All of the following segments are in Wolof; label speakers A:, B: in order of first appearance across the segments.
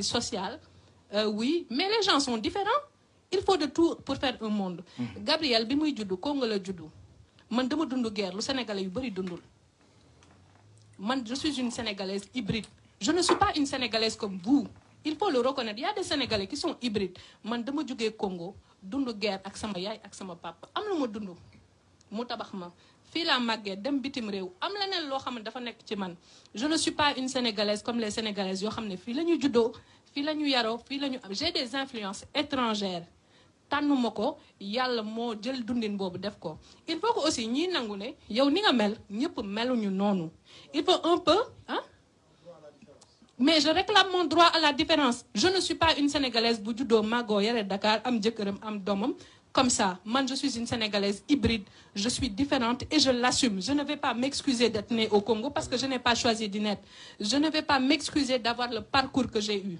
A: sociale, oui, mais les gens sont différents. Il faut de tout pour faire un monde. Gabriel bi muy juddu Congo la juddu man dama dundu guerre lu sénégalais yu bari dundul. Man je suis une sénégalaise hybride. Je ne suis pas une sénégalaise comme vous. Il faut le reconnaître. Il y a des sénégalais qui sont hybrides. Man dama jógee Congo dundu guerre ak sama yaay ak sama papa am lu ma dundu mu tabax ma fii laa màggee dem bitim réew am leneen loo xam ne dafa nekk ci man. Je ne suis pas une sénégalaise comme les sénégalaises yoo xam ne fii la ñu juddoo fii la ñu yaroo fii la ñu am. J'ai des influences étrangères tànnuma ko yàlla moo jël dundin boobu def ko. Il faut que aussi ñii nangu ne yow ni nga mel ñëpp meluñu noonu. Il faut un peu hein. Mais je réclame mon droit à la différence. Je ne suis pas une sénégalaise bu juddoo màggoo yare Dakar am jëkkëram am doomam. Comme ça, moi je suis une sénégalaise hybride, je suis différente et je l'assume. Je ne vais pas m'excuser d'être née au Congo parce que je n'ai pas choisi d'y naître. Je ne vais pas m'excuser d'avoir le parcours que j'ai eu.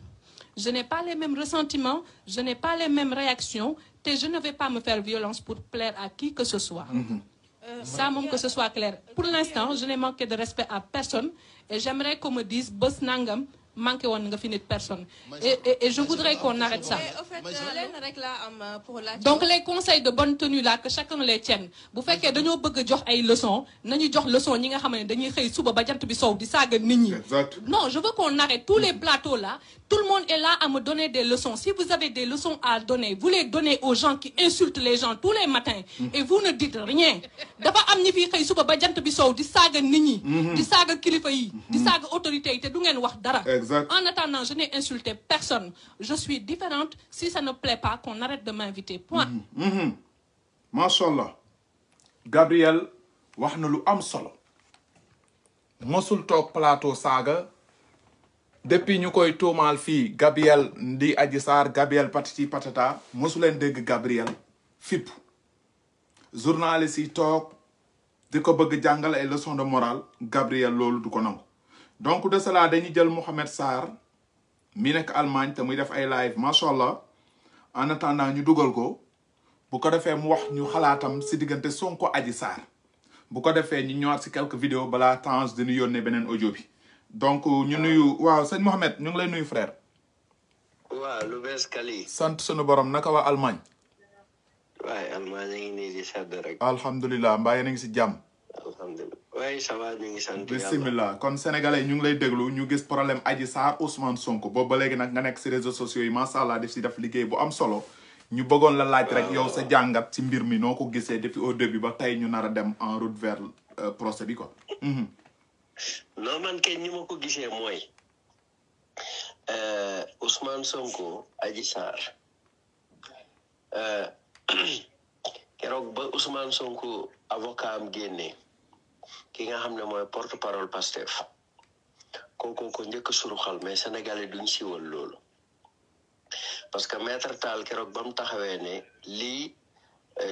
A: Je n'ai pas les mêmes ressentiments, je n'ai pas les mêmes réactions et je ne vais pas me faire violence pour plaire à qui que ce soit. Ça, même que ce soit clair. Pour l'instant, je n'ai manqué de respect à personne et j'aimerais qu'on me dise « Boss Nangam ». Manqué woon nga fi nit personne et je voudrais qu'on arrête ça. Donc les conseils de bonne tenue là que chacun les tienne bu fekkee dañoo bëgg jox ay leçons nañu jox leçon ñi nga xam ne dañuy xëy suba ba jant bi sow di saaga nit ñi. Non, je veux qu'on arrête tous les plateaux là. Tout le monde est là à me donner des leçons. Si vous avez des leçons à donner, vous les donnez aux gens qui insultent les gens tous les matins et vous ne dites rien. Dafa am ñi fi xëy suba ba jant bi sow di saaga nit ñi. Di saaga kilifa yi. Di saaga autorité yi te du ngeen wax dara. En attendant, je n'ai insulté personne. Je suis différente. Si ça ne plaît pas, qu'on arrête de m'inviter. Point.
B: Mashallah. Gabriel, wax na lu am solo. Mosul tok plateau saga. Depuis ñu koy tuumaal fii Gabriel ndi Adji Sarr, Gabriel patati patata, mosuleen dégg Gabriel fipp. Journaliste yi toog di ko bëgg jàngal ay leçons de morale, Gabriel loolu du ko nangu. Donc de cela dañuy jël Mohamed Sarr mi nekk Allemagne te muy def ay live machallah en attendant ñu dugal ko bu ko defee mu wax ñu xalaatam si diggante Sonko Adji Sarr bu ko defee ñu ñëwaat si quelques vidéos balaa Tange di ñu yónnee beneen audio bi donc ñu nuyu waaw sëñ Mohamed ñu ngi lay nuyu frère.
C: waaw lu bees Kali.
B: sant sunu borom naka waa Allemagne.
C: waaye Allemagne a ngi nii di sedd rek.
B: alhamdulilah mbaa yéen a ngi si jàmm.
C: alhamdulilah waaye ça va ñu ngi sant yàlla.
B: bismillah kon sénégalais ñu ngi lay déglu ñu gis problème Adji Sarr Ousmane Sonko boobu ba léegi nag nga nekk si réseaux sociaux yi macha allah def si def liggéey bu am solo ñu bëggoon la laaj rek yow sa jàngat si mbir mi noo ko gisee depuis au début ba tey ñu nar a dem en route vers procès bi quoi.
C: non man kay ni ma ko gisee mooy Ousmane Sonko Adji Sarr keroog ba Ousmane Sonko avocat am génne. Ki nga xam ne mooy porte-parole Pastef kooku ko njëkk a suruxal mais sénégalais duñ siiwal loolu parce que maître Tall keroog ba mu taxawee ne lii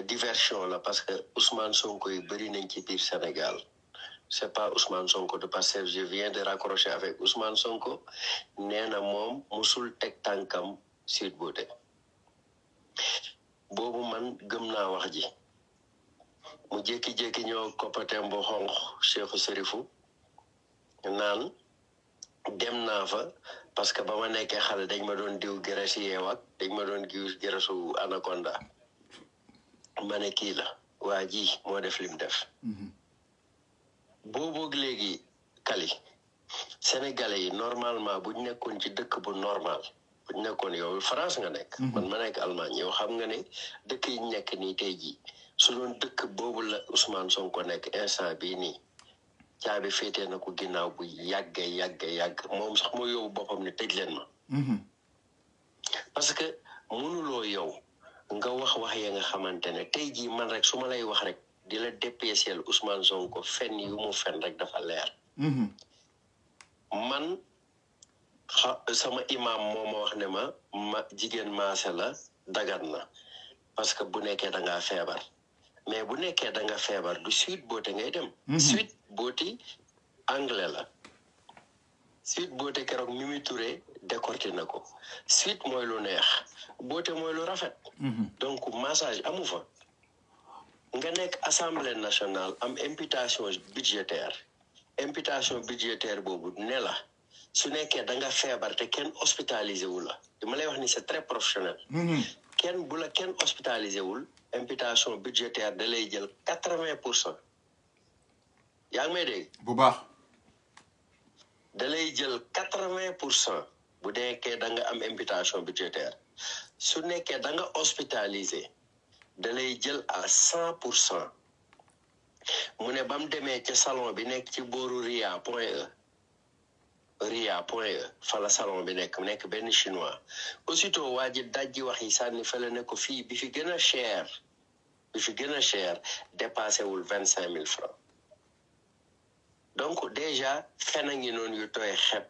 C: diversion la parce que Ousmane Sonko yi bëri nañ ci biir Sénégal c'est pas Ousmane Sonko de Pastef je viens de raccrocher avec Ousmane Sonko nee na moom musul teg tànkam Sweet Beauté boobu man gëm naa wax ji mu jékki-jékki ñoo koppateem bu xonq Cheikhou Serifou naan dem naa fa parce que ba ma nekkee xale dañ ma doon diw gërës yeewak dañ ma doon diw gërësu anaconda ma ne kii la waa ji moo def lim def booboog léegi Kali sénégalais yi normalement buñ nekkoon ci dëkk bu normal buñ nekkoon yow France nga nekk man ma nekk Allemagne yow xam nga ne dëkk yi nekk nii tey jii su doon dëkk boobu la Ousmane Sonko nekk instant bii nii caabi féetee na ko ginnaaw bu yàgg moom sax moo yow boppam ne tëj leen ma parce que mënuloo yow nga wax ya nga xamante ne tey jii man rek su ma lay wax rek di la dépêcher Ousmane Sonko fen yu mu fen rek dafa leer man sama imam moo ma wax ne ma jigéen maase la dagat na parce que bu nekkee da ngaa feebar mais bu nekkee da nga feebar du Sweet Beauté ngay dem. Sweet Beauté anglais la. Sweet Beauté keroog Mimi Touré décorté na ko. Sweet mooy lu neex. Beauté mooy lu rafet. Donc massage amu fa. nga nekk assemblée nationale am imputation budgétaire. Imputation budgétaire boobu ne la su nekkee da nga feebar te kenn hospitalisé wul la dama lay wax ni c'est très professionnel kenn bu la kenn hospitalisé wul imputation budgétaire da lay jël 80%. yaa ngi may dégg
B: bu baax
C: da lay jël 80% bu nekkee da nga am imputation budgétaire su nekkee da nga hospitalisé da lay jël à 100%. mu ne ba mu demee ca salon bi nekk ci booru Ria.e fa la salon bi nekk benn chinois aussitôt waa ji dajji wax yi sànni fële ne ko fii bi fi gën a cher dépassé wul 25 000 francs. donc déjà fen a ngi noonu yu tooy xepp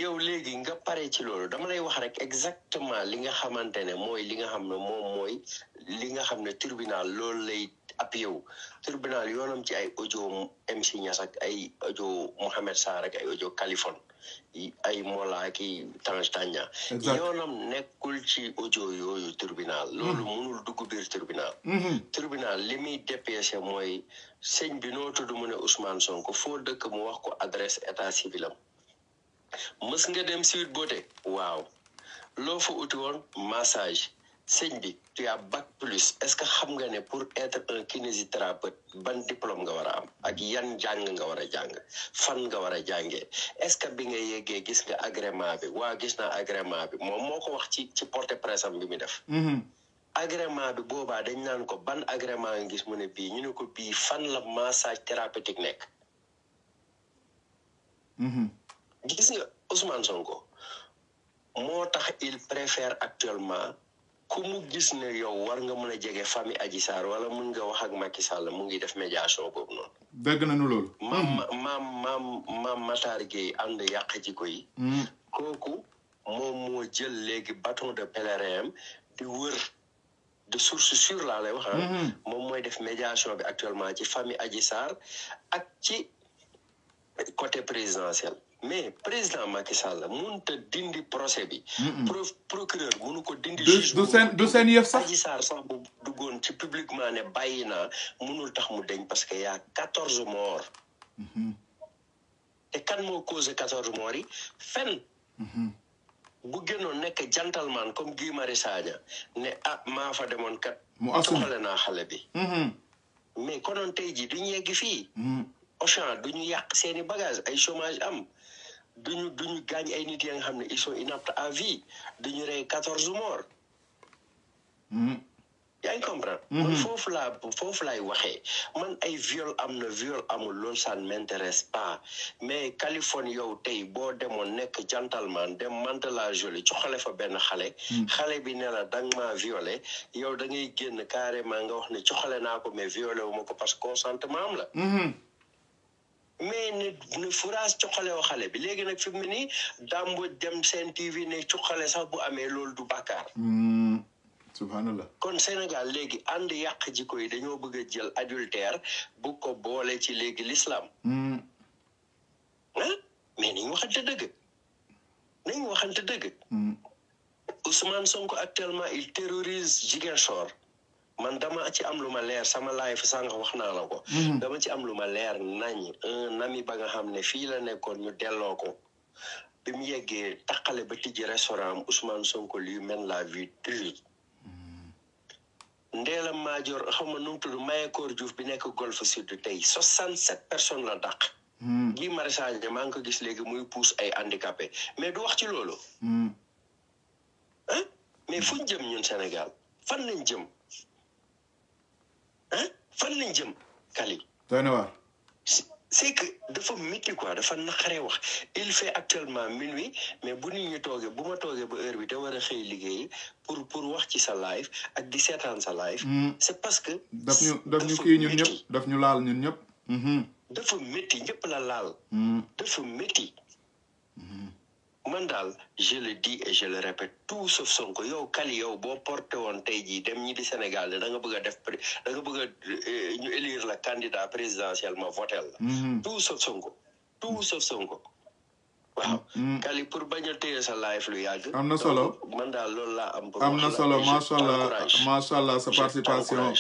C: yow léegi nga pare ci loolu dama lay wax rek exactement li nga xamante ne mooy li nga xam ne moom mooy li nga xam ne tribunal loolu lay ab yow tribunal yoonam ci ay audio MC Niass ak ay audio Mohamed Sarr ak ay audio Kaliphone ay Mola ki Tange Tandian yoonam nekkul ci audio yooyu tribunal loolu mënul dugg biir tribunal tribunal li muy dépêché mooy sëñ bi noo tudd mu ne Ousmane Sonko foo dëkk mu wax ko adresse état civil am mës nga dem Sweet Beauté waaw loo fa uti woon massage sëñ bi tu as bac plus est-ce que xam nga ne pour être un kinésithérapeute ban diplôme nga war a am ak yan jàng nga war a jàng fan nga war a jàngee est-ce que bi nga yeggee gis nga agrément bi waaw gis naa agrément bi moom moo ko wax ci porte presse am bi mu def agrément bi boobaa dañ naan ko ban agrément nga gis mu ne bii ñu ne ko bii fan la massage thérapeutique nekk gis nga Ousmane Sonko moo tax il préfère actuellement ku mu gis ne yow war nga mën a jege famille Adji Sarr wala mun nga wax ak Macky Sall mu ngi def médiation boobu noonu.
B: dégg nañu loolu.
C: maam Matar Gueye ànd yàq ji ko yi. kooku moom moo jël léegi bâton de pèlerin di wër de source sûre laa lay wax. moom mooy def médiation bi actuellement ci famille Adji Sarr ak ci côté présidentiel. mais président Macky Sall mënut a dindi procès bi. procureur mënu ko dindi.
B: du seen yëf sax.
C: Adji Sarr sax bu duggoon ci publiquement ne bàyyi naa mënul tax mu deñ parce que y a 14 morts. te kan moo causé 14 morts yi fen. bu gënoon nekk gentleman comme Guy Marius Sagna ne maa fa demoon kat.
B: mu assume
C: naa xale bi. mais konoon tey jii duñu yegg fii. Auchan duñu yàq seeni bagage ay chômage am. duñu gaañ ay nit ya nga xam ne ils sont inaptes à vie duñu rey 14 morts. yaa ngi comprendre. man foofu laay waxee man ay viol am na viol amul loolu ça ne m'intéresse pas mais Californie yow tey boo demoon nekk gentleman dem Mantes-la Jolie joxale fa benn xale bi ne la danga maa violé yow da ngay génn carrément nga wax ne joxale naa ko mais violé wu ma ko parce que consentement am la. mais ne fourage cuqale woo xale bi léegi nag fi mu ne nii dàmbu dem seen TV ne cuqale sax bu amee loolu du bàkkaar.
B: subhanallah.
C: kon Sénégal léegi ànd yàq jikko yi dañoo bëgg a jël adultère bu ko boole ci léegi l'islam. mais nañu waxante dëgg. Ousmane Sonko actuellement il terrorise Ziguinchor. man dama ci am lu ma leer sama live sànq wax naa la ko. dama ci am lu ma leer nañ un ami ba nga xam ne fii la nekkoon ñu delloo ko bi mu yeggee taqale ba tijji restaurant am Ousmane Sonko lui mène la vie toujours. Ndella Madior xam nga nu mu tudd Mayakor Diouf bi nekk Golf Sud tey 67 personnes la dàq. Guy Marius Sagna maa ngi ko gis léegi muy pousse ay handicapé mais du wax ci loolu. mais fuñ jëm ñun Sénégal fan lañ jëm. fan lañ jëm Kali.
B: doy na waar.
C: c'est que dafa métti quoi dafa naqaree wax il fait actuellement minuit mais bu nit ñi toogee bu ma toogee ba heure bi te war a xëy liggéey pour wax ci sa live ak di seetaan sa live. c'est parce que.
B: daf ñu kii ñun ñëpp daf ñu laal ñun ñëpp.
C: dafa métti ñëpp la laal. dafa métti. man daal je le dis et je le répète tout sauf Sonko yow Kali yow boo porté woon tey jii dem ñi di Sénégal da nga bëgg a ñu élire la candidat présidentiel ma votel la tout sauf Sonko waaw Kali pour bañ a téye sa live lu yàgg.
B: am na solo
C: man daal loolu laa am. pour
B: am na solo macha allah sa participation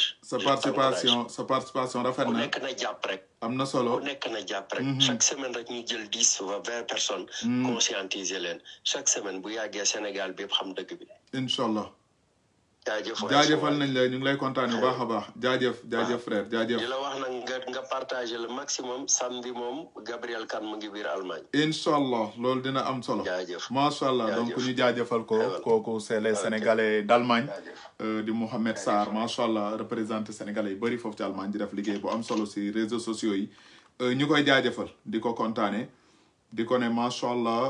B: rafet
C: ku
B: na.
C: nekk na jàpp rek.
B: am na solo
C: ku nekk na jàpp rek. chaque semaine rek ñu jël 10 ou 20 personnes. conscientiser leen chaque semaine bu yàggee Sénégal bi yëpp xam dëgg bi.
B: incha allah.
C: jaajëfal
B: nañ la ñu ngi lay kontaan bu baax a baax jaajëf frère jaajëf.
C: di la wax nag nga partager le maximum samedi moom Gabriel Kane mu ngi biir Allemagne.
B: incha allah loolu dina am solo.
C: jaajëf
B: macha allah donc ñu jaajëfal ko kooku c'est les sénégalais d'Allemagne. di Mohamed Sarr macha allah représenté sénégalais yu bëri foofu ci Allemagne di def liggéey bu am solo si réseaux sociaux yi. ñu koy jaajëfal di ko kontaane di ko ne macha allah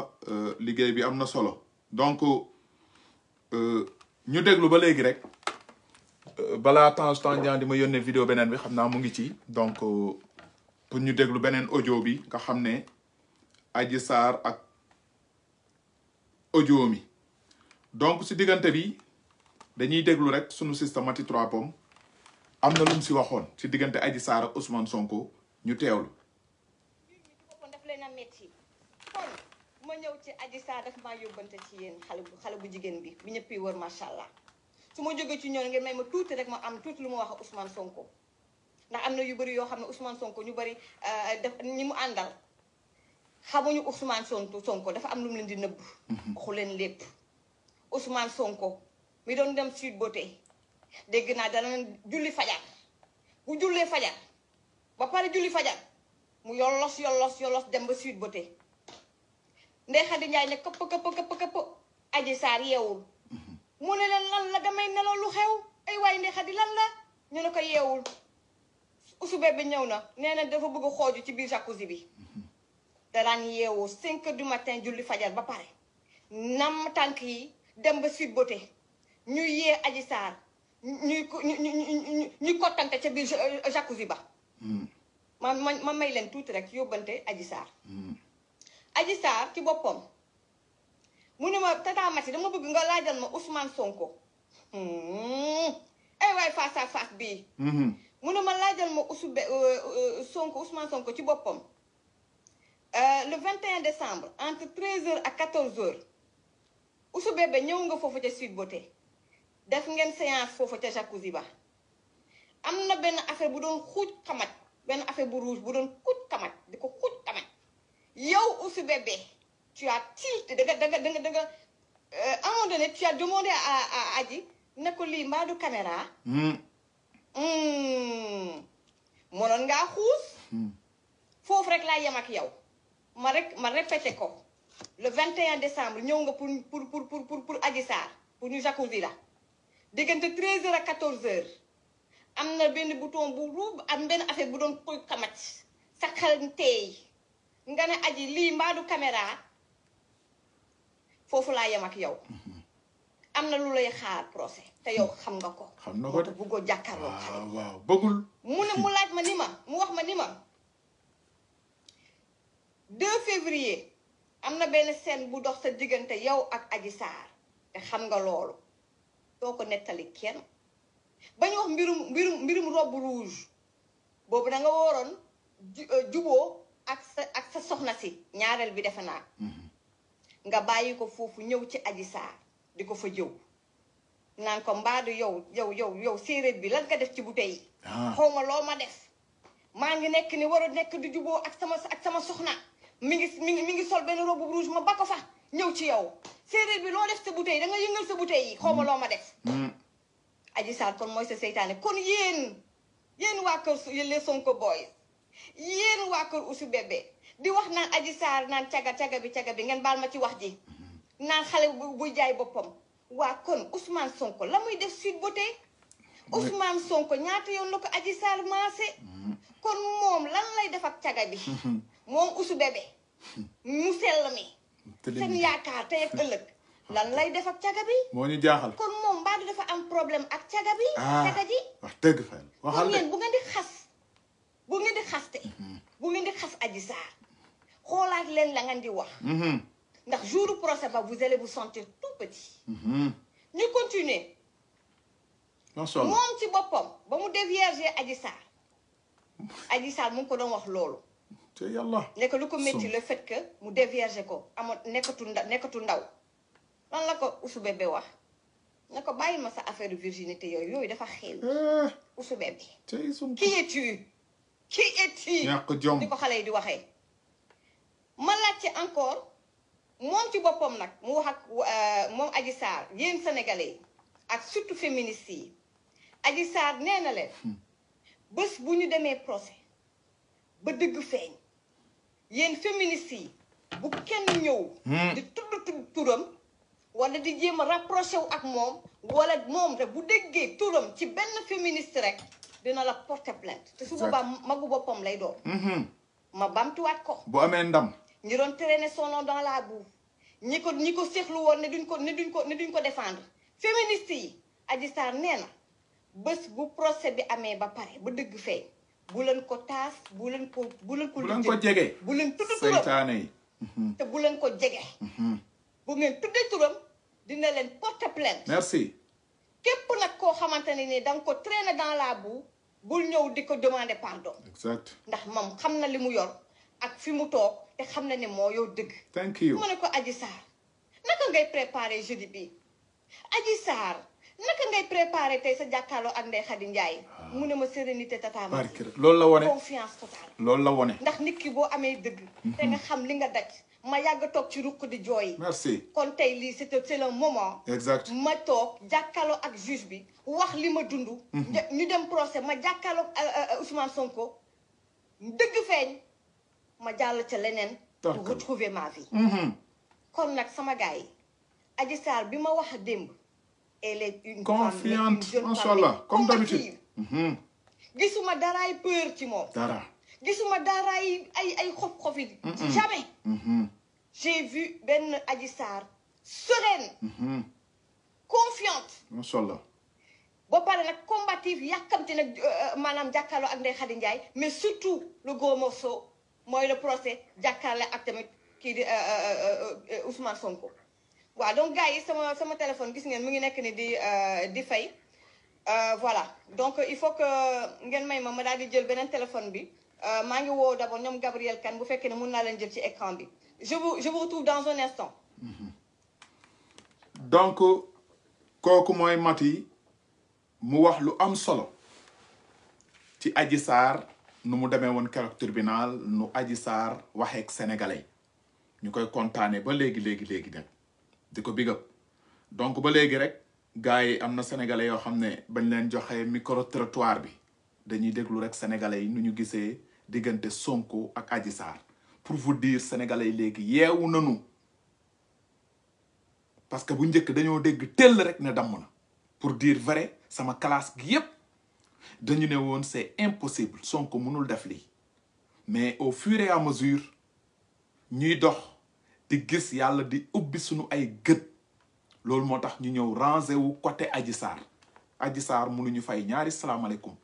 B: liggéey bi am na solo donc. ñu déglu ba léegi rek balaa Tandian di ma yónnee vidéo beneen bi xam naa mu ngi ci donc pour ñu déglu beneen audio bi nga xam ne Adji Sarr ak audio mi donc si diggante bi dañuy déglu rek sunu système Mati 3 Pommes am na lu mu si waxoon si diggante Adji Sarr ak Ousmane Sonko ñu teewlu.
D: ma ñëw ci Adji Sarr daf maa yóbbante ci yéen xale bu jigéen bi ñëpp yi wër macha allah su ma jógee ci ñoom ngeen may ma tuuti rek ma am tuuti lu ma wax Ousmane Sonko ndax am na yu bëri yoo xam ne Ousmane Sonko ñu bëri def ñi mu àndal xamuñu Ousmane Sonko dafa am lu mu leen di nëbb. waxu leen lépp Ousmane Sonko mi doon dem Sweet Beauté dégg naa dana julli fajar bu jullee fajar ba pare julli fajar mu yollos dem ba Sweet Beauté. Ndeye Khady Ndiaye ne këpp Adji Sarr yeewul mu ne leen lan la damay nelaw lu xew ay waay Ndeye Khady lan la ñu ne ko yeewul Ousou Bébé ñëw na nee na dafa bëgg a xooju ci biir jacuzzi bi daraan yeewoo 5 heures du matin julli fajar ba pare nam tànk yi dem ba Sweet Beauté ñuy yee Adji Sarr ñuy kottante ca biir jacuzzi ba ma may leen tuuti rek yóbbante Adji Sarr Adji Sarr ci boppam mu ne ma tata Mati dama bëgg nga laajal ma Ousmane Sonko ay waay face à face bii mu ne ma laajal ma Ousmane Sonko ci boppam le 21 décembre entre 13h ak 14h Ousou Bébé ñëw nga foofu ca Sweet Beauté def ngeen séance foofu ca jacuzzi ba am na benn affaire bu doon xuuj xamat benn affaire bu rouge bu doon xuuj xamat di ko xuuj xamat yow Ousou Bébé tu as tilté à un moment donné tu as demandé à Adji ne ko lii mbaa du caméra mënoon ngaa xuus foofu rek laa yem ak yow ma répété ko le 21 décembre ñëw nga pour Adji Sarr pour ñu jacuzzi la diggante 13h ak 14h am na benn bouton bu ruub am benn affaire bu doon koy kamat sa xel teey nga ne Adji lii mbaa du caméra foofu laa yem ak yow am na lu lay xaar procès te yow xam nga ko.
B: xam na ko de
D: bëggoo jàkkaarloo xale.
B: waaw bëggul.
D: mu laaj ma ni ma mu wax ma ni ma 2 février am na benn scène bu dox sa diggante yow ak Adji Sarr te xam nga loolu doo ko nettali kenn ba ñu wax mbirum robe rouge boobu da nga waroon juboo ak sa soxna si ñaareel bi defe naa nga bàyyi ko foofu ñëw ci Adji Sarr di ko fa jëw naan ko mbaadu yow séeréer bi lan nga def ci bouteille yi xawma loo ma def maa ngi nekk ni war a nekk di juboo ak sama soxna mi ngi sol benn robe rouge ma ba ko fa ñëw ci yow séeréer bi loo def sa bouteille da nga yëngal sa bouteille yi xawma loo ma def Adji Sarr kon mooy sa seytaane kon yéen waa kër les Sonko boys yéen waa kër Ousou Bébé di wax naan Adji Sarr naan caga bi ngeen baal ma ci wax ji naan xale buy jaay boppam waa kon Ousmane Sonko la muy def Sweet Beauté Ousmane Sonko ñaata yoon la ko Adji Sarr maase kon moom lan lay def ak caga bi moom Ousou Bébé mu sell mi seen yaakaar tey ak ëllëg lan lay def ak caga bi
B: moo ñu jaaxal
D: kon moom mbaa du dafa am problème ak caga bi caga ji
B: wax dëgg fa waxal de
D: bu ngeen di xaste bu ngeen di xas Adji Sarr xoolaat leen la ngeen di wax ndax jour procès ba vous allez vous sentir tout petit ñu continuer moom ci boppam ba mu dévierger Adji Sarr mu ngi ko doon wax loolu
B: te yàlla.
D: nekk lu ko métti le fait que mu dévierger ko amoon nekkatu ndaw lan la ko Ousou Bébé wax na ko bàyyil ma sa affaire virginité yooyu dafa xeel Ousou Bébé
B: te Sonko.
D: qui es-tu
B: ñàkk jom.
D: di ko xale yi di waxee ma laajte encore moom ci boppam nag mu wax ak moom Adji Sarr yéen sénégalais yi ak surtout féministes yi Adji Sarr nee na leen bés bu ñu demee procès ba dëgg feeñ yéen féministes yi bu kenn ñëw di tudd turam wala di jéem a rapproché wu ak moom wala moom rek bu déggee turam ci benn féministe rek dina la porter plainte te su boobaa magu boppam lay doon ma bamtuwaat ko
B: bu amee ndam.
D: ñi doon traîner son nom dans la boue ñi ko seexlu woon ne duñ ko défendre féministes yi Adji Sarr nee na bés bu procès bi amee ba pare ba dëgg feeñ bu leen ko taas bu leen ko
B: jege.
D: bu leen tudd turam
B: seytaane yi.
D: te bu leen ko jege bu ngeen tuddee turam dina leen porter plainte.
B: merci.
D: képp nag koo xamante ne ni da nga ko traîner dans la boue bul ñëw di ko demander pardon.
B: exact.
D: ndax moom xam na li mu yor ak fi mu toog te xam na ne moo yow dëgg.
B: thank you.
D: mu ne ko Adji Sarr naka ngay préparer jeudi bi Adji Sarr naka ngay préparer tey sa jàkkaarloo ak Ndeye Khady Ndiaye. mu ne ma sérénité totale.
B: barke loolu la wone.
D: confiance totale.
B: loolu la wone.
D: ndax nit ki boo amee dëgg. te nga xam li nga daj. ma yàgg toog ci ruq di jooy.
B: merci.
D: kon tey lii c'est le moment.
B: exact.
D: ma toog jàkkaarloo ak juge bi wax li ma dund. ñu dem procès ma jàkkaarloo ak Ousmane Sonko dëgg feeñ ma jàll ca leneen. pour retrouver ma vie. kon nag sama gars yi Adji Sarr bi ma wax démb. elle est une
B: confiante macha allah comme d'habitude.
D: gisuma daraay peur ci moom.
B: dara.
D: gisuma daraay ay xof-xof yi. jamais. j'ai vu benn Adji Sarr sereine. confiante.
B: macha allah.
D: ba pare nag combative yàkkamti nag maanaam jàkkaarloo ak Ndeye Khady Ndiaye mais surtout le gros morceau mooy le procès jàkkaarloo ak tamit kii di Ousmane Sonko. waaw donc gars yi sama téléphone gis ngeen mu ngi nekk ni di fay voilà donc il faut que ngeen may ma daal di jël beneen téléphone bi maa ngi woo d'abord ñoom Gabriel Kane bu fekkee ne mun naa leen jël ci écran bi je vous retrouve dans un instant.
B: donc kooku mooy Mati mu wax lu am solo ci Adji Sarr nu mu demee woon keroog tribunal nu Adji Sarr waxeek sénégalais ñu koy kontaane ba léegi nag di ko big up donc ba léegi rek gars yi am na sénégalais yoo xam ne bañ leen joxe micro trottoir bi dañuy déglu rek sénégalais yi nu ñu gisee diggante Sonko ak Adji Sarr pour vous dire sénégalais yi léegi yeewu nanu parce que bu njëkk dañoo dégg tell rek ne damm na pour dire vrai sama classe gi yépp dañu ne woon c'est impossible Sonko mënul def lii mais au fur et à mesure ñuy dox di gis yàlla di ubbi suñu ay gët loolu moo tax ñu ñëw rangé wu côté Adji Sarr Adji Sarr mënuñu fay ñaari salaamaaleykum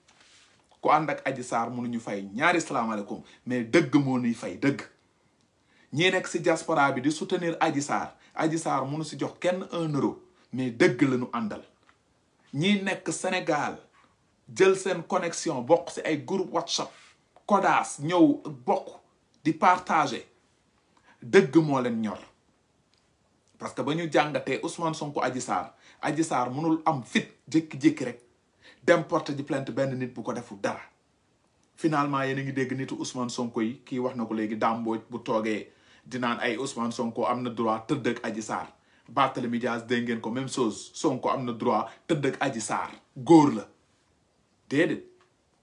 B: ku ànd ak Adji Sarr mënuñu fay ñaari salaamaaleykum mais dëgg moo nuy fay dëgg ñi nekk si diaspora bi di soutenir Adji Sarr mënu si jox kenn 1 euro mais dëgg la ñu àndal ñi nekk Sénégal jël seen connexion bokk si ay groupe WhatsApp kodaas ñëw bokk di partager dëgg moo leen ñor parce que ba ñu jàngatee Ousmane Sonko Adji Sarr mënul am fit jékki-jékki rek dem porter di plainte benn nit bu ko deful dara finalement yéen a ngi dégg nitu Ousmane Sonko yi kii wax na ko léegi dàmbooj bu toogee di naan ay Ousmane Sonko am na droit tëdd ak Adji Sarr Barthélémy Dias dégg ngeen ko même chose Sonko am na droit tëdd ak Adji Sarr góor la déedéet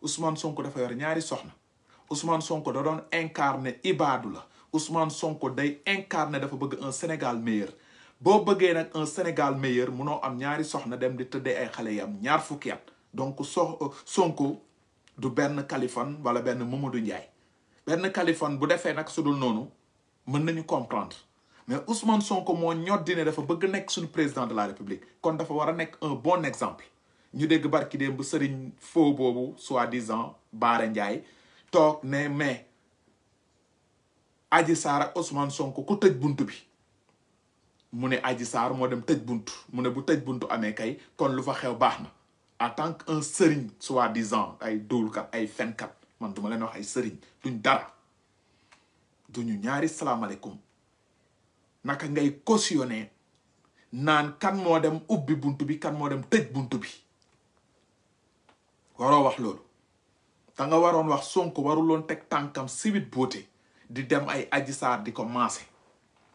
B: Ousmane Sonko dafa yor ñaari soxna Ousmane Sonko da doon incarné ibaadu la Ousmane Sonko day incarné dafa bëgg un Sénégal meilleur boo bëggee nag un Sénégal meilleur munoo am ñaari soxna dem di tëddee ay xale yi am ñaar fukki at donc Sonko du benn Kaliphone wala benn Mamadou Ndiaye benn Kaliphone bu defee nag su dul noonu mën nañu comprendre mais Ousmane Sonko moo ñoddi ne dafa bëgg nekk suñu président de la République kon dafa war a nekk un bon exemple ñu dégg barki démb bu sëriñ faux boobu soi-disant Baara Ndiaye toog ne mais Adji Sarr ak Ousmane Sonko ku tëj buntu bi mu ne Adji Sarr moo dem tëj buntu mu ne bu tëj buntu amee kay kon lu fa xew baax na en tant que un sëriñ soi-disant ay dóolkat ay fenkat man duma leen wax ay sëriñ duñ dara duñu ñaari salaamaaleykum naka ngay cautionné naan kan moo dem ubbi buntu bi kan moo dem tëj buntu bi waroo wax loolu da nga waroon wax Sonko waruloon teg tànkam Sweet Beauté di dem ay Adji Sarr di ko maase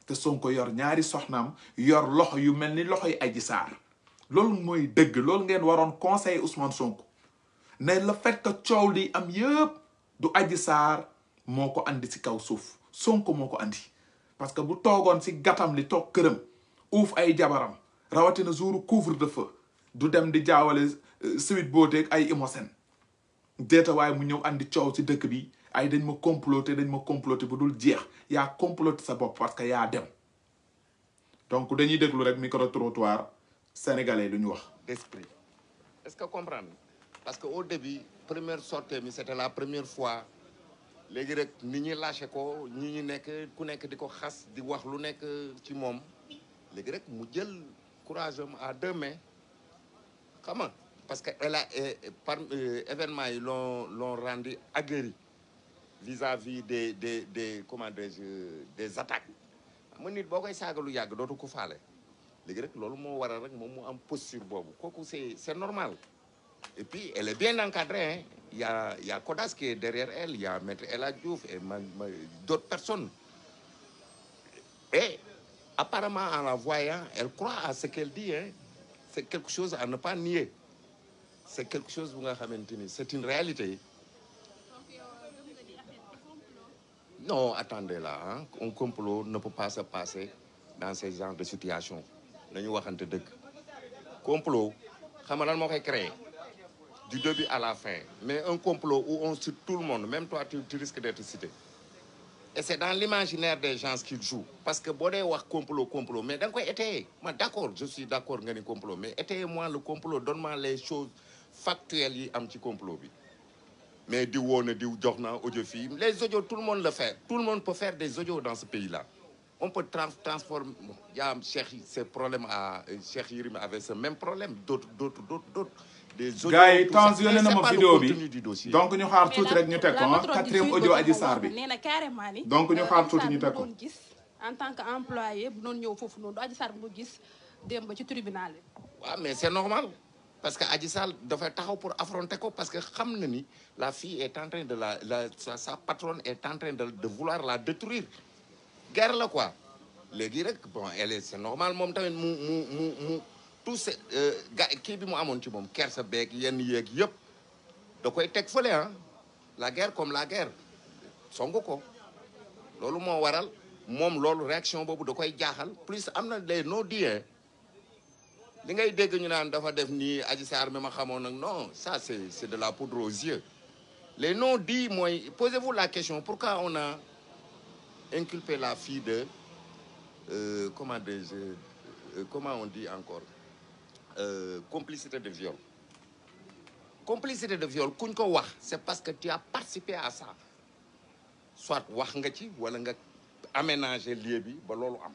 B: te Sonko yor ñaari soxnaam yor loxo yu mel ni loxoy Adji Sarr loolu mooy dëgg loolu ngeen waroon conseiller Ousmane Sonko ne le fait que coow li am yëpp du Adji Sarr moo ko andi si kaw suuf Sonko moo ko andi parce que bu toogoon si gatam li toog këram uuf ay jabaram rawatina jouru couvre-feu du dem di jaawale Sweet Beauté ak ay Imosène déeta waaye mu ñëw andi coow si dëkk bi ay dañ ma comploté bu dul jeex yaa comploté sa bopp parce que yaa dem donc dañuy déglu rek micro trottoir sénégalais lu ñu wax
E: d'esprit est-ce que comprendre parce que au début première sortie mi c'était la première fois léegi rek nit ñi lâché ko ñi nekk ku nekk di ko xas di wax lu nekk ci moom léegi rek mu jël courage am à 2 mains xam nga parce que elle a par événements yi l'ont rendu aguerri vis-à-vis des comment dirais-je des attaques xam nga nit boo koy saaga lu yàgg dootu ko faale léegi rek loolu moo waral rek moom mu am posture boobu kooku c'est normal et puis elle est bien encadrée hein. Il y a Kodas qui est derrière elle, il y a Maître El Hadj Diouf et d'autres personnes. Et apparemment, en la voyant, elle croit à ce qu'elle dit. Hein. C'est quelque chose à ne pas nier. C'est quelque chose, c'est une réalité. Non, attendez là. Hein. Un complot ne peut pas se passer dans ce genre de situation. Nous avons dit complot, comment on créé du début à la fin. Mais un complot où on cite tout le monde, même toi, tu risques d'être cité. Et c'est dans l'imaginaire des gens qu'ils jouent. Parce que bon, complot, mais d'un coup, moi, d'accord, je suis d'accord, il y a un complot, mais étayez-moi le complot, donne-moi les choses factuelles, un petit complot. Mais du audio film, les audios, tout le monde le fait. Tout le monde peut faire des audios dans ce pays-là. On peut transformer. Il y a ces problèmes à Cheikh Yérim avait ce même problème, d'autres.
B: gars yi tensionné na ma vidéo bi donc ñu xaar tuuti rek ñu teg ko 4e audio Adji Sarr bi
F: nee na carrément ni
B: donc ñu xaar tuuti ñu teg ko
F: gis en tant que employé bu doon ñëw foofu noonu Adji Sarr bu gis dem ba ci tribunal bi
E: waaw mais c'est normal parce que Adji Sarr dafay taxaw pour affronter ko parce que xam na ni la fille est en train de sa patronne est en train de vouloir la détruire guerre la quoi léegi rek bon c'est normal moom tamit mu tout ce kii bi mu amoon ci moom kersa beeg yenn yeeg yëpp da koy teg fële ah la guerre comme la guerre songu ko loolu moo waral moom loolu réaction boobu da koy jaaxal plus am na les non-dits li ngay dégg ñu naan dafa def nii Adji Sarr mi ma xamoon nag non ça c'est de la poudre aux yeux les non-dits mooy posez-vous la question pourquoi on a inculpé la fille de comment on dit encore complicité de viol. Complicité de viol, kuñ ko wax, c'est parce que tu as participé à ça. Soit wax nga ci wala nga aménager lieu bi ba lolu am.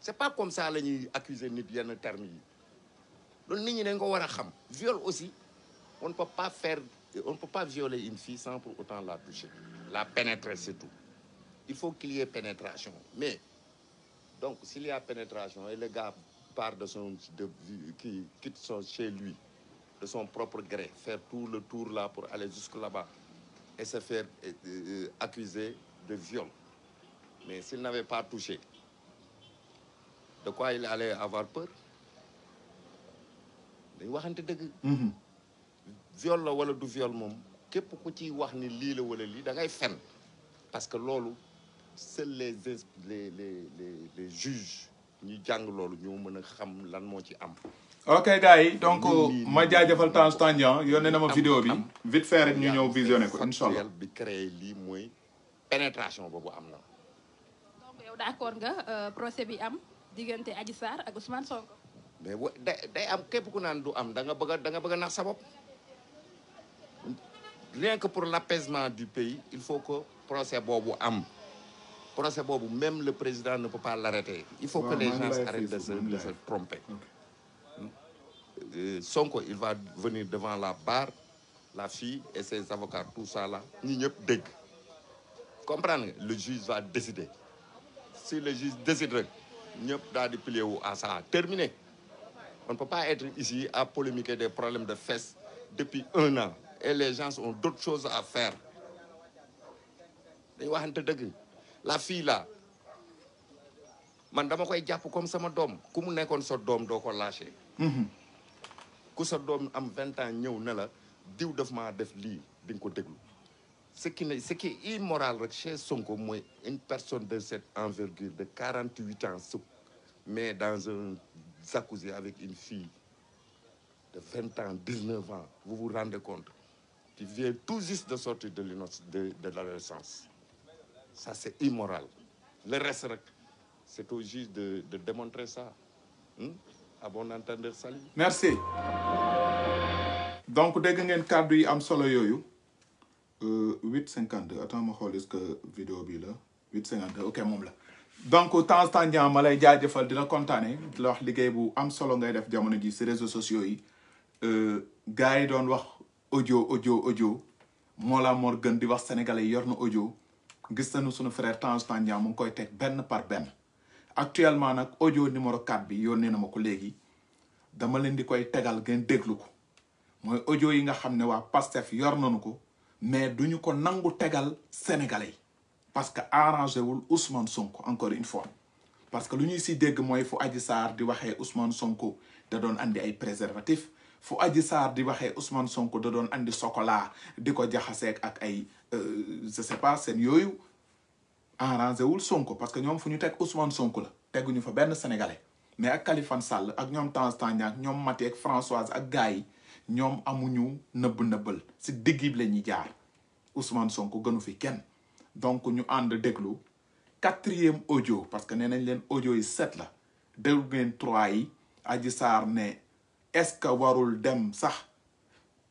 E: C'est pas comme ça lañuy accuser nit yenn termes yi. Lolu nit ñi dañ ko wara xam. Viol aussi, on ne peut pas violer une fille sans pour autant la toucher. La pénétrer, c'est tout. Il faut qu'il y ait pénétration. Mais donc s'il y a pénétration et le gars part qui quitte chez lui de son propre gré, faire tout le tour là pour aller jusque là-bas et se faire accuser de viol. Mais s'il n'avait pas touché, de quoi il allait avoir peur? Viol la wala du viol mom képp ku ci wax ni lii la wala lii da ngay fen parce que loolu seuls les juges ñi jàng loolu ñoo mën a xam lan moo ci am.
B: ok gars yi donc ma jaajëfal Tange Tandian yónnee na ma vidéo bi vite fait rek ñu ñëw visionné ko incha allah
E: bi créé lii mooy pénétration boobu am na.
F: donc yow d'accord nga procès bi am diggante Adji Sarr ak Ousmane Sonko.
E: mais day am képp ku naan du am da nga bëgg a nax sa bopp rien que pour l'apaisement du pays il faut que procès boobu am. Procès boobu, même le président ne peut pas l'arrêter. Il faut que les gens arrêtent de se tromper. Sonko, il va venir devant la barre, la fille et ses avocats, tout ça là. Ñi ñëpp dégg. comprendre nga le juge va décider si le juge décide rek ñëpp daal di plier wu à ça terminé. On ne peut pas être ici à polémiquer des problèmes de fesses depuis 1 an et les gens ont d'autres choses à faire. dañu waxante dëgg la fille là man dama koy jàpp comme sama doom ku mu nekkoon sa doom doo ko lâché. ku sa doom am 20 ans ñëw ne la diw daf maa def lii di nga ko déglu. ce qui est immoral rek chez Sonko mooy une personne de cette envergure de 48 ans se met dans un jacuzzi avec une fille de 20 ans 19 ans vous vous rendez compte qui vient tout juste de sortir de l'adolescence. Ça c'est immoral. Le reste rek c'est au juge de démontrer ça. À bon entendeur, salut.
B: Merci. Donc dégg ngeen kàddu yi am solo yooyu 8:52 attends ma xool est-ce que vidéo bi la 8:52 ok moom la. Donc temps temps ma lay jaajëfal di la kontaane di la wax liggéey bu am solo ngay def jamono ji ci réseaux sociaux yi gars yi doon wax audio Mollah Morgun di wax sénégalais yor na audio gis nañu suñu frère temps mu ngi koy teg benn par benn. Actuellement nag audio numéro 4 bi yónnee na ma ko léegi dama leen di koy tegal ngeen déglu ko mooy audio yi nga xam ne waa Pastef yor nañu ko mais duñu ko nangu tegal sénégalais parce que arrangé wul Ousmane Sonko encore une fois parce que lu ñuy si dégg mooy fu Adji Sarr di waxee Ousmane Sonko da doon andi ay préservatif fu Adji Sarr di waxee Ousmane Sonko da doon andi chocolat di ko jaxaseeg ak ay je sais pas seen yooyu arrangé wul Sonko parce que ñoom fu ñu teg Ousmane Sonko la teguñu fa benn sénégalais mais ak Khalifa Sall ak ñoom Tanzania ak ñoom Mati ak Françoise ak gars yi ñoom amuñu nëbbal si digg la ñuy jaar Ousmane Sonko gënu fi kenn donc ñu ànd déglu 4e audio parce que nee nañ leen audio yi 7 la déglu ngeen 3 yi Adji Sarr ne est-ce que warul dem sax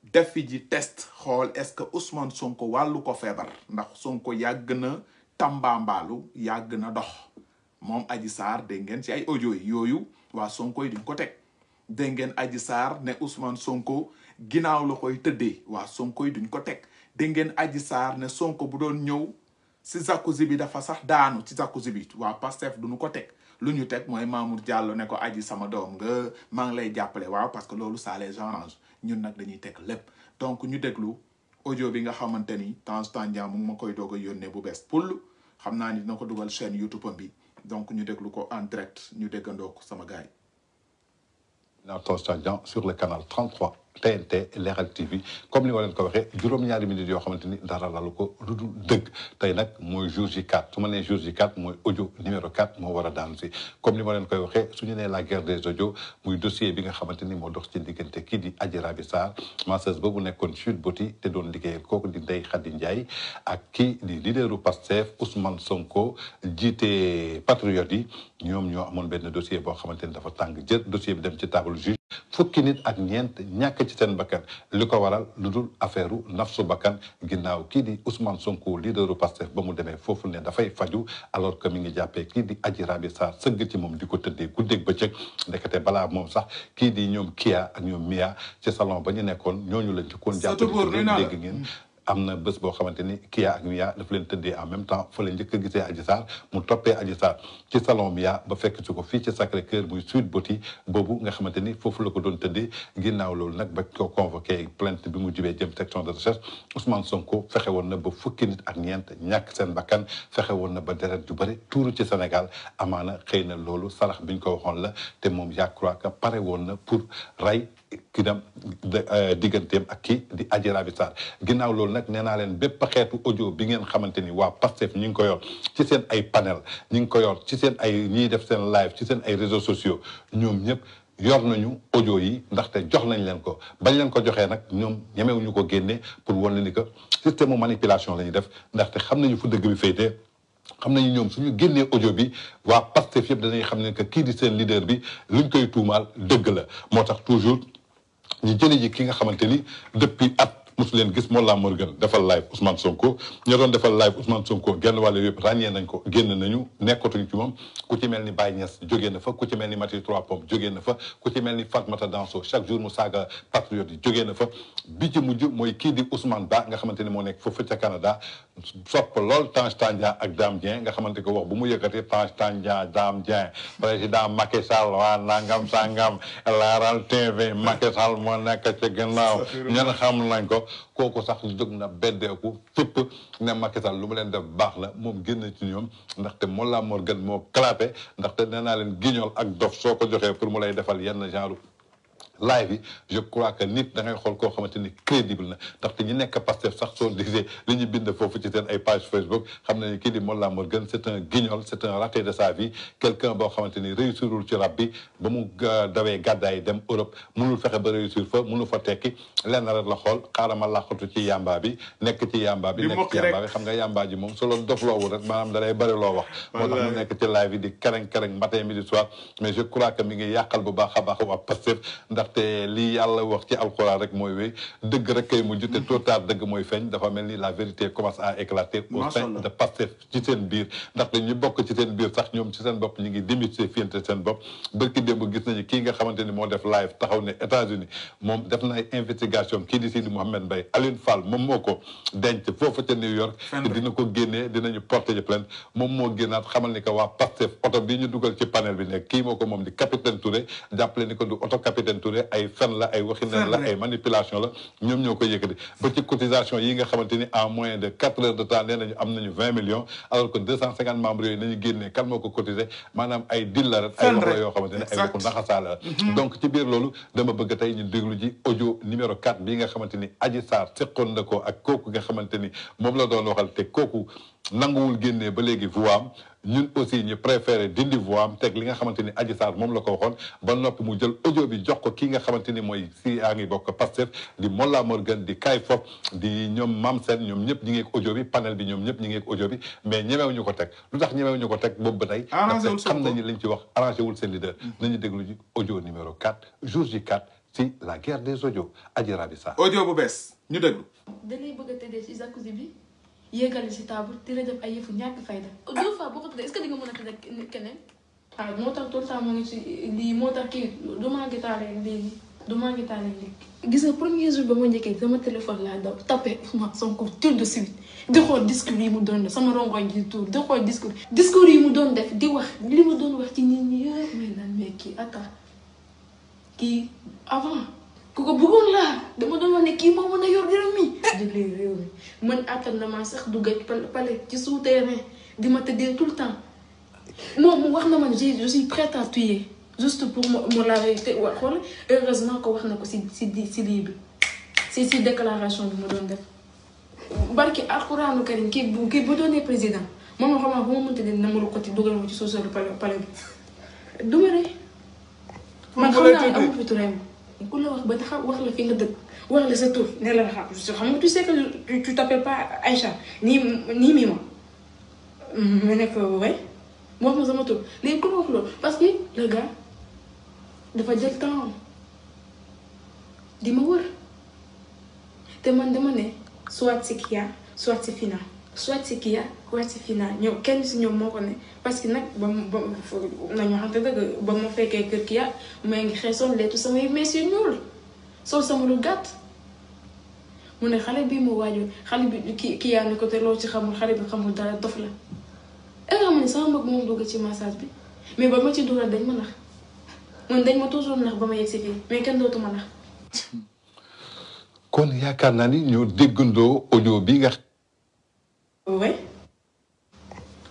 B: defi ji test xool est-ce que Ousmane Sonko wàllu ko feebar ndax Sonko yàgg na tambambaalu yàgg na dox moom Adji Sarr dégg ngeen ci ay audio yi yooyu waa Sonko yi duñ ko teg dégg ngeen Adji Sarr ne Ousmane Sonko ginnaaw la koy tëddee waa Sonko yi duñ ko teg dégg ngeen Adji Sarr ne Sonko bu doon ñëw si jacuzzi bi dafa sax daanu ci jacuzzi bi waa Pastef duñu ko teg lu ñu teg mooy Mamour Diallo ne ko Adji sama doom nga maa ngi lay jàppale waaw parce que loolu ça les arrange ñun nag dañuy teg lépp donc ñu déglu audio bi nga xamante ni temps mu ngi ma koy doog a yónnee bu bees pul xam naa ni dina ko dugal chaîne YouTube bi donc ñu déglu ko en direct ñu déggandoo ko sama gars yi.
G: Sur le canal 33 TNT Leral TV comme ni ma leen ko waxee juróom-ñaari minutes yoo xamante ni dara lalu ko lu dul dëgg tey nag mooy jour J4 su ma nee jour J4 mooy audio numéro 4 moo war a daanu si comme ni ma leen koy waxee su ñu nee la guerre des audios muy dossier bi nga xamante ni moo dox ci diggante kii di Adji Raby Sarr masseuse boobu nekkoon Sweet Beauty te doon liggéeyal kooku di Ndeye Khady Ndiaye ak kii di leaderu Pastef Ousmane Sonko jiite patriote yi ñoom ñoo amoon benn dossier boo xamante ni dafa tàng jër dossier bi dem ci table juge fukki nit ak ñeent ñàkk ci seen bakkan li ko waral lu dul affaire u nafsu bakkan ginnaaw kii di Ousmane Sonko leaderu Pastef ba mu demee foofu ne dafay faju alors que mi ngi jàppee kii di Adji Raby Sarr sëgg ci moom di ko tëddee guddeeg bëccëg ndekete balaa moom sax kii di ñoom Kia ak ñoom Mia ci salon ba ñu nekkoon ñooñu lañ ci koon jàppale dégg ngeen am na bés boo xamante ni Kia ak Mia daf leen tëddee en même temps fa la njëkk a gisee Adji Sarr mu toppee Adji Sarr ci salon Mia ba fekk ci ko fii ci Sacré-Cœur muy Sweet Beauty boobu nga xamante ni foofu la ko doon tëddee ginnaaw loolu nag ba ko convoqué plainte bi mu jubee jëm section de recherche Ousmane Sonko fexe woon na ba fukki nit ak ñeent ñàkk seen bakkan fexe woon na ba deret ju bëri tuuru ci Sénégal amaana xëy na loolu sarax bi ñu ko waxoon la te moom je crois que pare woon na pour rey ki dem digganteem ak kii di Adji Raby Sarr ginnaaw loolu nag nee naa leen bépp xeetu audio bi ngeen xamante ni waa Pastef ñi ngi ko yor ci seen ay panel ñi ngi ko yor ci seen ay ñiy def seen live ci seen ay réseaux sociaux ñoom ñëpp yor nañu audio yi ndaxte jox nañ leen ko bañ leen ko joxee nag ñoom ñemewuñu ko génne pour wan ni que système manipulation la ñuy def ndaxte xam nañu fu dëgg bi féetee xam nañu ñoom suñu génnee audio bi waa Pastef yëpp danañ xam ne que kii di seen leader bi luñ koy tuumaal dëgg la moo tax toujours ñu jële ji ki nga xamante ni depuis at mosu leen gis Mollah Morgun defal live Ousmane Sonko ñoo doon defal live Ousmane Sonko genn wàll yëpp ràññee nañ ko génn nañu nekkatuñ ci moom ku ci mel ni Baye Niass jógee na fa ku ci mel ni Maty Trois Pommes jógee na fa ku ci mel ni Fatmata Danso chaque jour mu saaga patriote yi jógee na fa bi ci mujj mooy kii di Ousmane Ba nga xamante ni moo nekk foofu ca Canada sopp lool Tange Tandian ak Dame Dieng nga xamante ko wax bu mu yëkkati Tange Tandian Dame Dieng président Macky Sall waa nangam sangam Leral TV Macky Sall moo nekk ci gannaaw ñen xam nañ ko kooku sax jóg na beddeeku fépp ne Macky Sall lu mu leen def baax na moom génn ci ñoom ndaxte Mollah Morgun moo clapé ndaxte nee naa leen guignol ak dof soo ko joxee pour mu lay defal yenn genre live yi je crois que nit da ngay xool koo xamante ni crédible na ndaxte ñi nekk Pastef sax soo disee li ñu bind foofu ci seen ay page Facebook xam nañu kii di Mollah Morgun c'est un guignol c'est un raté de sa vie quelqu'un boo xamante ni réussirul ci rab bi ba mu dawee gàddaay dem Europe mënul fexe ba réussir fa mënul fa tekki lenn rek la xool xaaral ma làqatu ci yamba bi nekk ci yamba bi nekk ci yamba bi xam nga yamba ji moom su loolu dof loowul rek maanaam da lay bëri loo wax moo tax mu nekk ci live yi di kereng matin midi soir mais je crois que mi ngi yàqal bu baax a baax waa Pastef te lii yàlla wax ci alxuraan rek mooy wéy dëgg rek kay mujj te tôt tard dëgg mooy feeñ dafa mel ni la vérité commence à éclater au sein de Pastef ci seen biir ndaxte ñu bokk ci seen biir sax ñoom ci seen bopp ñu ngi démystifier seen bopp bërki démb gis nañu kii nga xamante ni moo def live taxaw ne États-Unis moom def na ay investigation kii di Sidi Mouhamed Mbaye Alioune Fall moom moo ko denc foofu ca New York te dina ko génnee dinañu porter ji plainte moom moo génnaat xamal ni que waa Pastef oto bii ñu dugal ci panel bi nekk kii moo ko moom di capitaine Touré jàppale ni ko du oto capitaine Touré ay fen la ay waxineen la ay manipulation la ñoom ñoo ko yëkkati ba ci cotisation yi nga xamante ni en moins de 4 heures de temps nee nañu am nañu 20 millions alors que 250 membres yooyu nañu génnee kan moo ko cotisé maanaam ay dil la rek ay wax la yoo xamante ni ay waxu naxasaale la donc ci biir loolu dama bëgg tey ñu déglu ji audio numéro 4 bi nga xamante ni Adji Sarr seqoon na ko ak kooku nga xamante ni moom la doon waxal te kooku nanguwul génnee ba léegi voix am ñun aussi ñu préféré dindi voix am teg li nga xamante ni Adji Sarr moom la ko waxoon ba noppi mu jël audio bi jox ko kii nga xamante ni mooy si yaa ngi bokk Pastef di Mollah Morgun di Kay Fop di ñoom Mam Sène ñoom ñëpp ñi ngi ak audio bi panel bi ñoom ñëpp ñi ngi ak audio bi mais ñemew ñu ko teg lu tax ñemew ñu ko teg boobu ba tey xam nañu liñ ci wax arrangé wul seen leader nañu déglu ji audio numéro 4 jour J4 si la guerre des audios Adji Raby Sarr
B: audio bu bees ñu déglu
H: dañuy bëgg a tëddee ci jacuzzi bi yéegali ci table di la def ay yëfu ñàkk fayda deux fois boo ko tëddee est-ce que di nga mën a tëddee keneen ah moo tax tout le temps moo ngi ci lii moo tax kii du maa ngi taale léegi du maa ngi taale léegi gis nga premier jour ba ma njëkkee sama téléphone laa daw tapé Ousmane Sonko tout de suite di xool discours yi mu doon def sama rongoñ di tuur di xool discours yi mu doon def di wax li mu doon wax ci nit ñi yëpp mais naan mais kii attends kii avant ku ko bëggoon laa dama doon wax ne kii moo mën a yor réew mi jëlee réew mi man attan na maa sax dugg pale ci souterrain di ma tëddee tout le temps moom mu wax na man je suis prête à tuer juste pour mu la vérité wa xool heureusement que wax na ko si lii bi si déclaration bi mu doon def barki alxuraanu karim kii bu doonee président moom xam naa bu ma mënta na ma ko ci dugal ma ci sous-sol pale bi du ma rey man xam naa amu fi turam ku la wax ba taxaw wax la fi nga dëkk wax la sa tur ne la xam nga tu sais que tu t'appelles pas Aïcha nii Mima ma nekk way wax ma sama tur léegi ku la wax loolu parce que le gars dafa jël temps di ma wër te man dama ne soit c'est Kia soit c'est Fina soit c'est Kia soit c'est Fina ñoom kenn si ñoom moo ko ne parce que nag ba nañu waxante dëgg ba ma fekkee kër Kia maa ngi xeesoon leetu samay mees yu ñuul sol sama lu gàtt mu ne xale bii mu waajur xale bi Kia ne ko te loo ci xamul xale bi xamul dara dof la nga xam ne sama mag moom dugg ci massage bi mais ba ma ci dugal dañ ma nax man dañ ma toujours nax ba ma yegg si fii mais kenn dootu ma nax
G: kon yaakaar naa ni ñoo déggandoo audio bi nga
H: oui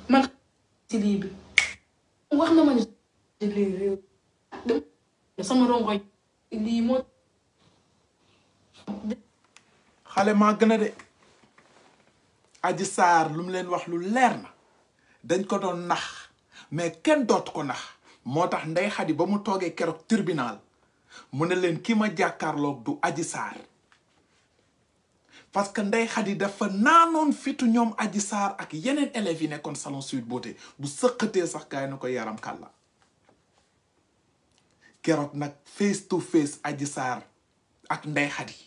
H: man ci lii bi wax na ma ne jëlee réew sama rongoñ lii moo
B: xale maa gën a de Adji Sarr lu mu leen wax lu leer na dañ ko doon nax mais kenn dootu ko nax moo tax Ndeye Khady ba mu toogee keroog tribunal mu ne leen ki ma jàkkaarloog du Adji Sarr parce que Ndeye Khady dafa naanoon fitu ñoom Adji Sarr ak yeneen élèves yi nekkoon salon Sweet Beauté bu sëqatee sax gaay na ko yaram kàlla keroog nag face to face Adji Sarr ak Ndeye Khady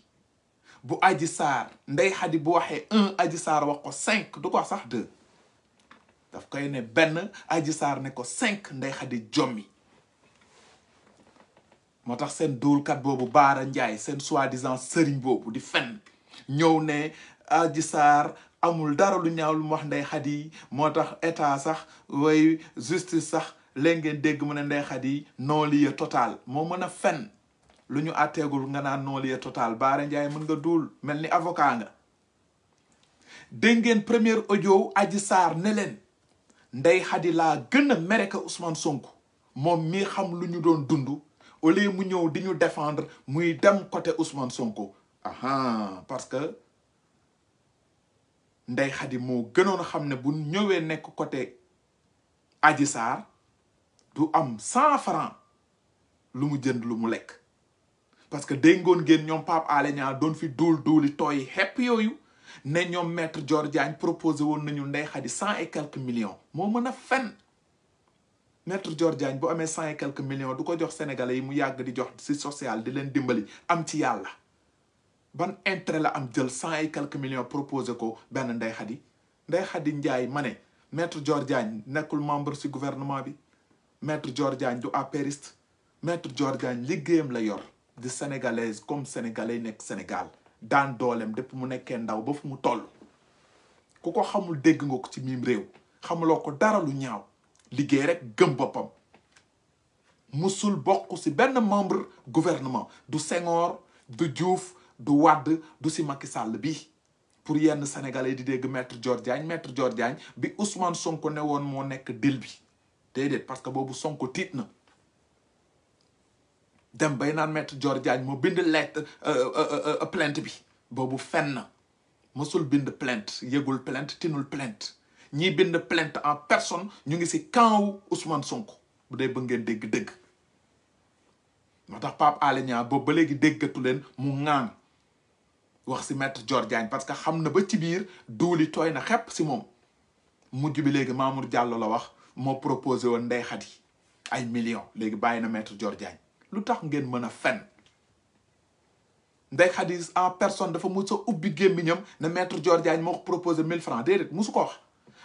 B: bu Adji Sarr Ndeye Khady bu waxee 1 Adji Sarr wax ko 5 du ko wax sax 2 daf koy ne benn Adji Sarr ne ko 5 Ndeye Khady jommi moo tax seen duulkat boobu Baara Ndiaye seen soi-disant sëriñ boobu di fen ñëw ne Adji Sarr amul dara lu ñaaw lu mu wax Ndeye Khady moo tax état sax way justice sax léegi ngeen dégg mu ne Ndeye Khady non-lieu total moo mën a fen lu ñu àtteegul nga naan non-lieu total Baara Ndiaye mën nga duul mel ni avocat nga dégg ngeen premier audio Adji Sarr ne leen Ndeye Khady laa gën a mere ka Ousmane Sonko moom mii xam lu ñu doon dund au lieu mu ñëw di ñu défendre muy dem côté Ousmane Sonko parce que Ndeye Khady moo gënoon a xam ne bu ñëwee nekk côté Adji Sarr du am 100 francs lu mu jënd lu mu lekk parce que déggoon ngeen ñoom Pape Alé Niang doon fi duuli tooy xepp yooyu ne ñoom maître Dior Diagne proposé woon nañu Ndeye Khady 100 et quelques millions moo mën a fen maître Dior Diagne bu amee 100 et quelques millions du ko jox sénégalais yi mu yàgg di jox ci social di leen dimbali am ci yàlla ban intérêt la am jël 100 et quelques millions proposé ko benn Ndeye Khady Ndeye Khady Ndiaye ma ne maître Dior Diagne nekkul membre ci gouvernement bi maître Dior Diagne du apériste maître Dior Diagne liggéeyam la yor di sénégalaise comme sénégalais nekk Sénégal daan dooleem depuis mu nekkee ndaw ba fu mu toll ku ko xamul dégg nga ko ci miim réew xamuloo ko dara lu ñaaw liggéey rek gëm boppam musul bokk ci benn membre gouvernement du Senghor du Diouf du Wade du ci Macky Sall bi pour yenn sénégalais di dégg maître Dior Diagne bi Ousmane Sonko ne woon moo nekk dil bi déedéet parce que boobu Sonko tiit na dem bay naan maître Dior Diagne moo bind lettre plainte bi boobu fen na mësul bind plainte yëgul plainte tinul plainte ñi bind plainte en personne ñu ngi ci camp wu Ousmane Sonko bu dee bëgg ngeen dégg dëgg moo tax Pape Alé Niang boobu ba léegi déggatu leen mu ŋaan wax ci maître Dior Diagne parce que xam na ba ci biir duuli tooy na xepp ci moom mujj bi léegi Mamour Diallo la wax moo proposé woon Ndeye Khady ay millions léegi bàyyi na maître Dior Diagne lu tax ngeen mën a fen Ndeye Khady en personne dafa mus a ubbi gémmiñam ne maître Dior Diagne moo ko proposé 1000 francs déedéet musu ko wax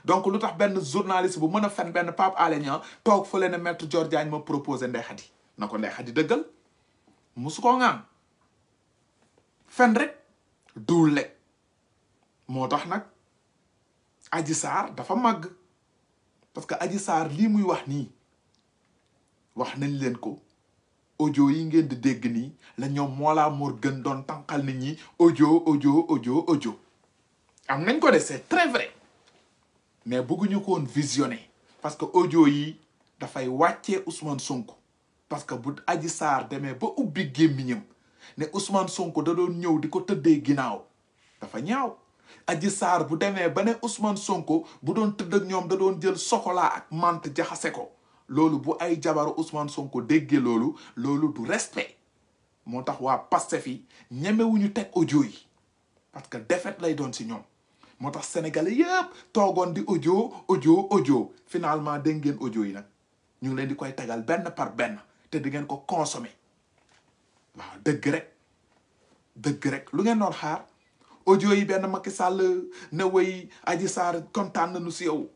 B: donc lu tax benn journaliste bu mën a fen benn Pape Alé Niang toog fële ne maître Dior Diagne moo proposé Ndeye Khady na ko Ndeye Khady dëggal musu ko ŋaan fen rek duul lekk moo tax nag Adji Sarr dafa màgg parce que Adji Sarr lii muy wax nii wax nañ leen ko audio yi ngeen di dégg nii la ñoom Mollah Morgun doon tànqal nit ñi audio am nañ ko de c'est très vrai mais bëgguñu ko woon visionner parce que audio yi dafay wàccee Ousmane Sonko parce que bu Adji Sarr demee ba ubbi gémmiñam ne Ousmane Sonko da doon ñëw di ko tëddee ginnaaw dafa ñaaw Adji Sarr bu demee ba ne Ousmane Sonko bu doon tëdd ak ñoom da doon jël chocolat ak menthe jaxase ko loolu bu ay jabaru Ousmane Sonko déggee loolu du respect moo tax waa Pastef yi ñemewuñu teg audio yi parce que défaite lay doon ci ñoom moo tax sénégalais yëpp toogoon di audio finalement dégg ngeen audio yi nag ñu ngi leen di koy tegal benn par benn te di ngeen ko consommer waaw dëgg rek lu ngeen doon xaar audio yi benn Macky Sall ne way Adji Sarr kontaan nañu ci yow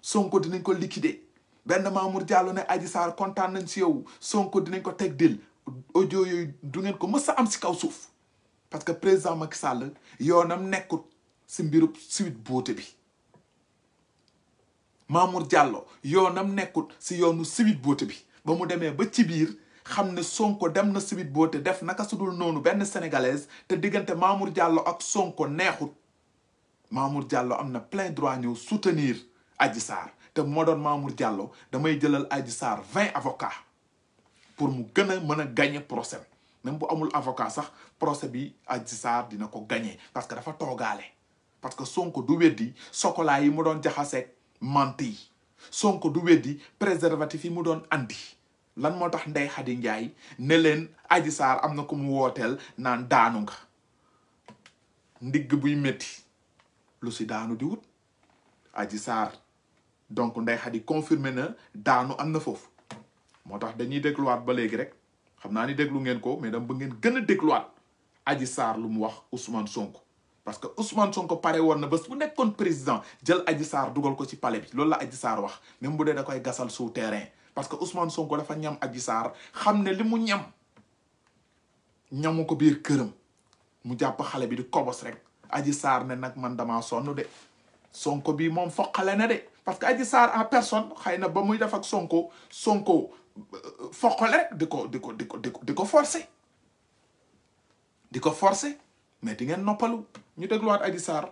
B: Sonko dinañ ko liquider benn Mamour Diallo ne Adji Sarr kontaan nañ ci yow Sonko dinañ ko teg dil audio yooyu du ngeen ko mës a am ci kaw suuf parce que président Macky Sall yoonam nekkut ci mbirub Sweet Beauté bi Mamour Diallo yoonam nekkut ci yoonu Sweet Beauté bi ba mu demee ba ci biir xam ne Sonko dem na Sweet Beauté def naka sudul noonu benn sénégalaise te diggante Mamour Diallo ak Sonko neexut Mamour Diallo am na plein droit ñëw soutenir Adji Sarr te moo doon Mamour Diallo damay jëlal Adji Sarr 20 avocats pour mu gën a mën a gagner procès même bu amul avocat sax procès bi Adji Sarr dina ko gagner parce que dafa toogaale parce que Sonko du weddi chocolat yi mu doon jaxaseeg menthe yi Sonko du weddi préservatif yi mu doon andi lan moo tax Ndeye Khady Ndiaye ne leen Adji Sarr am na ku mu wooteel naan daanu nga ndigg buy métti lu ci daanu di wut Adji Sarr donc Ndeye Khady confirmé na daanu am na foofu moo tax dañuy dégluwaat ba léegi rek xam naa ni déglu ngeen ko mais dama bëgg ngeen gën a dégluwaat Adji Sarr lu mu wax Ousmane Sonko parce que Ousmane Sonko pare woon na bés bu nekkoon président jël Adji Sarr dugal ko ci palais bi loolu la Adji Sarr wax même bu dee da koy gasal sous terrain parce que Ousmane Sonko dafa ñam Adji Sarr xam ne li mu ñamu ko biir këram mu jàpp xale bi di kobos rek Adji Sarr ne nag man damaa sonn de Sonko bi moom foqale na de parce que Adji Sarr en personne xëy na ba muy def ak Sonko foqale rek di ko forcer mais di ngeen noppalu ñu dégluwaat Adji Sarr.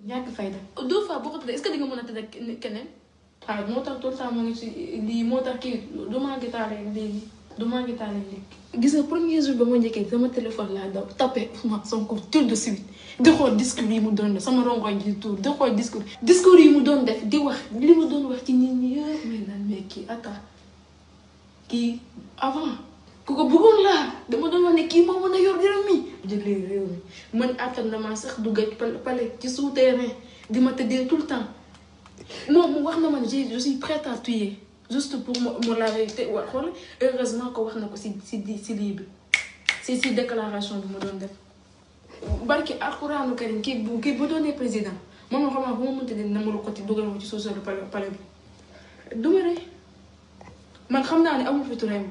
H: ñàkk fayda 2 fois boo ko tëddee est-ce que di nga mën a tëdd ak keneen waaw moo tax tout le temps moo ngi ci lii moo tax kii du maa ngi taale léegi gis nga premier jour ba ma njëkkee sama téléphone laa daw tapé Ousmane Sonko tout de suite di xool discours yi mu doon def sama rongoñ di tuur di xool discours yi mu doon def di wax li mu doon wax ci nit ñi yëpp mais naan mais kii attends kii avant ku ko bëggoon laa dama doon wax ne kii moo mën a yor réew mi jëlee réew mi man attan na maa sax dugg palais ci souterrain di ma tëddee tout le temps moom mu wax na man je suis prête à tuer juste pour mu la vérité wa xool heureusement ko wax na ko si lii bi si déclaration bi mu doon def barki alxuraanu karim kii bu doonee président moom la xam bu ma mënta ne na ma ko ci dugal ma ci sous-sol palais bi du ma rey man xam naa ne amul fi tureem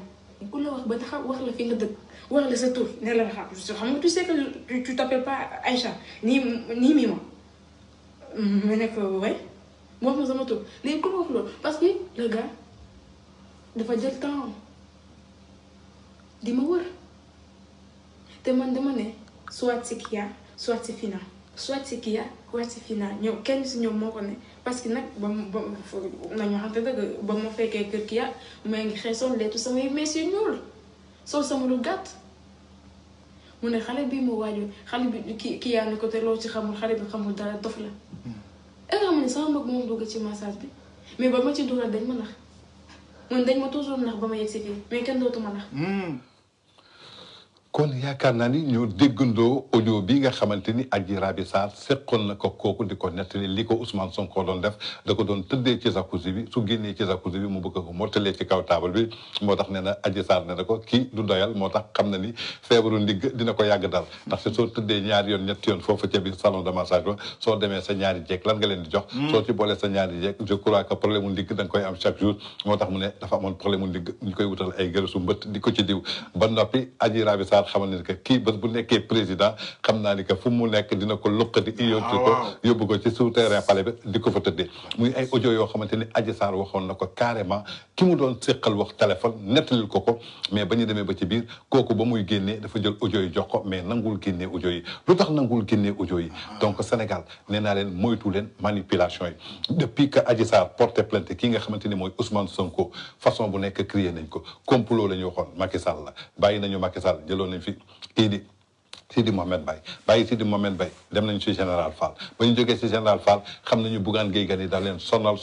H: ku la wax ba taxaw wax la fi nga dëkk wax la sa tur ne la xam nga tu sais que tu t'appelles pas Aïcha nii Mima ma nekk way mu wax ma sama tur léegi ku la wax loolu parce que le gars dafa jël temps di ma wër te man dama ne soit c'est Kia soit c'est Fina soit c'est Kia soit c'est Fina ñëw kenn si ñoom moo ko ne parce que nag ba nañu xamante dëgg ba ma fekkee kër Kia maa ngi xeesoon leetu samay mees yu ñuul sol sama lu gàtt mu ne xale bi mu waaju xale bi Kia ne ko te loo ci xamul xale bi xamul dara dof la et nga xam ne sama mag moom dugg ci massage bi mais ba ma ci dugal dañ ma nax man dañ ma toujours nax ba ma yegg si fii mais kenn dootuma nax
G: kon yaakaar naa ni ñoo déggandoo audio bi nga xamante ni Adji Raby Sarr seqoon na ko kooku di ko nettali li ko Ousmane Sonko doon def da ko doon tëddee ci jacuzzi bi su génnee ci jacuzzi bi mu bëgg ko mottalee ci kaw taabal bi moo tax nee na Adji Sarr ne na ko kii du doyal moo tax xam na ni feebaru ndigg dina ko yàgg dal ndaxte soo tëddee ñaari yoon ñetti yoon foofu ca biir salon de massage ba soo demee sa ñaari jeeg lan nga leen di jox soo ci boolee sa ñaari jeeg je crois que problème mu ndigg da nga koy am chaque jour moo tax mu ne dafa amoon problème mu ndigg ñu koy wutal ay gërësu mbëtt di ko ci diw ba noppi Adji Raby Sarr xamal ne que kii bés bu nekkee président xam naa ni que fu mu nekk dina ko luqati iyóotu ko yóbbu ko ci souterrain palais bi di ko fa tëddee muy ay audio yoo xamante ni Adji Sarr waxoon na ko carrément ki mu doon séqal wax téléphone nettalil ko mais ba ñu demee ba ci biir kooku ba muy génnee dafa jël audio yi jox ko mais nangul génnee audio yi lu tax nangul génnee audio yi donc Sénégal nee naa leen moytu leen manipulation yi depuis que Adji Sarr porté plainte kii nga xamante ni mooy Ousmane Sonko façon bu nekk crié nañ ko complot la ñu waxoon Macky Sall la bàyyi nañu Macky Sall jëloon nañ fi kii di Sidi Mohamed Baye bàyyi Sidi Mohamed Baye dem nañu ci général Fall ba ñu jógee ci général Fall xam nañu Bougane Gueye Dany da leen sonal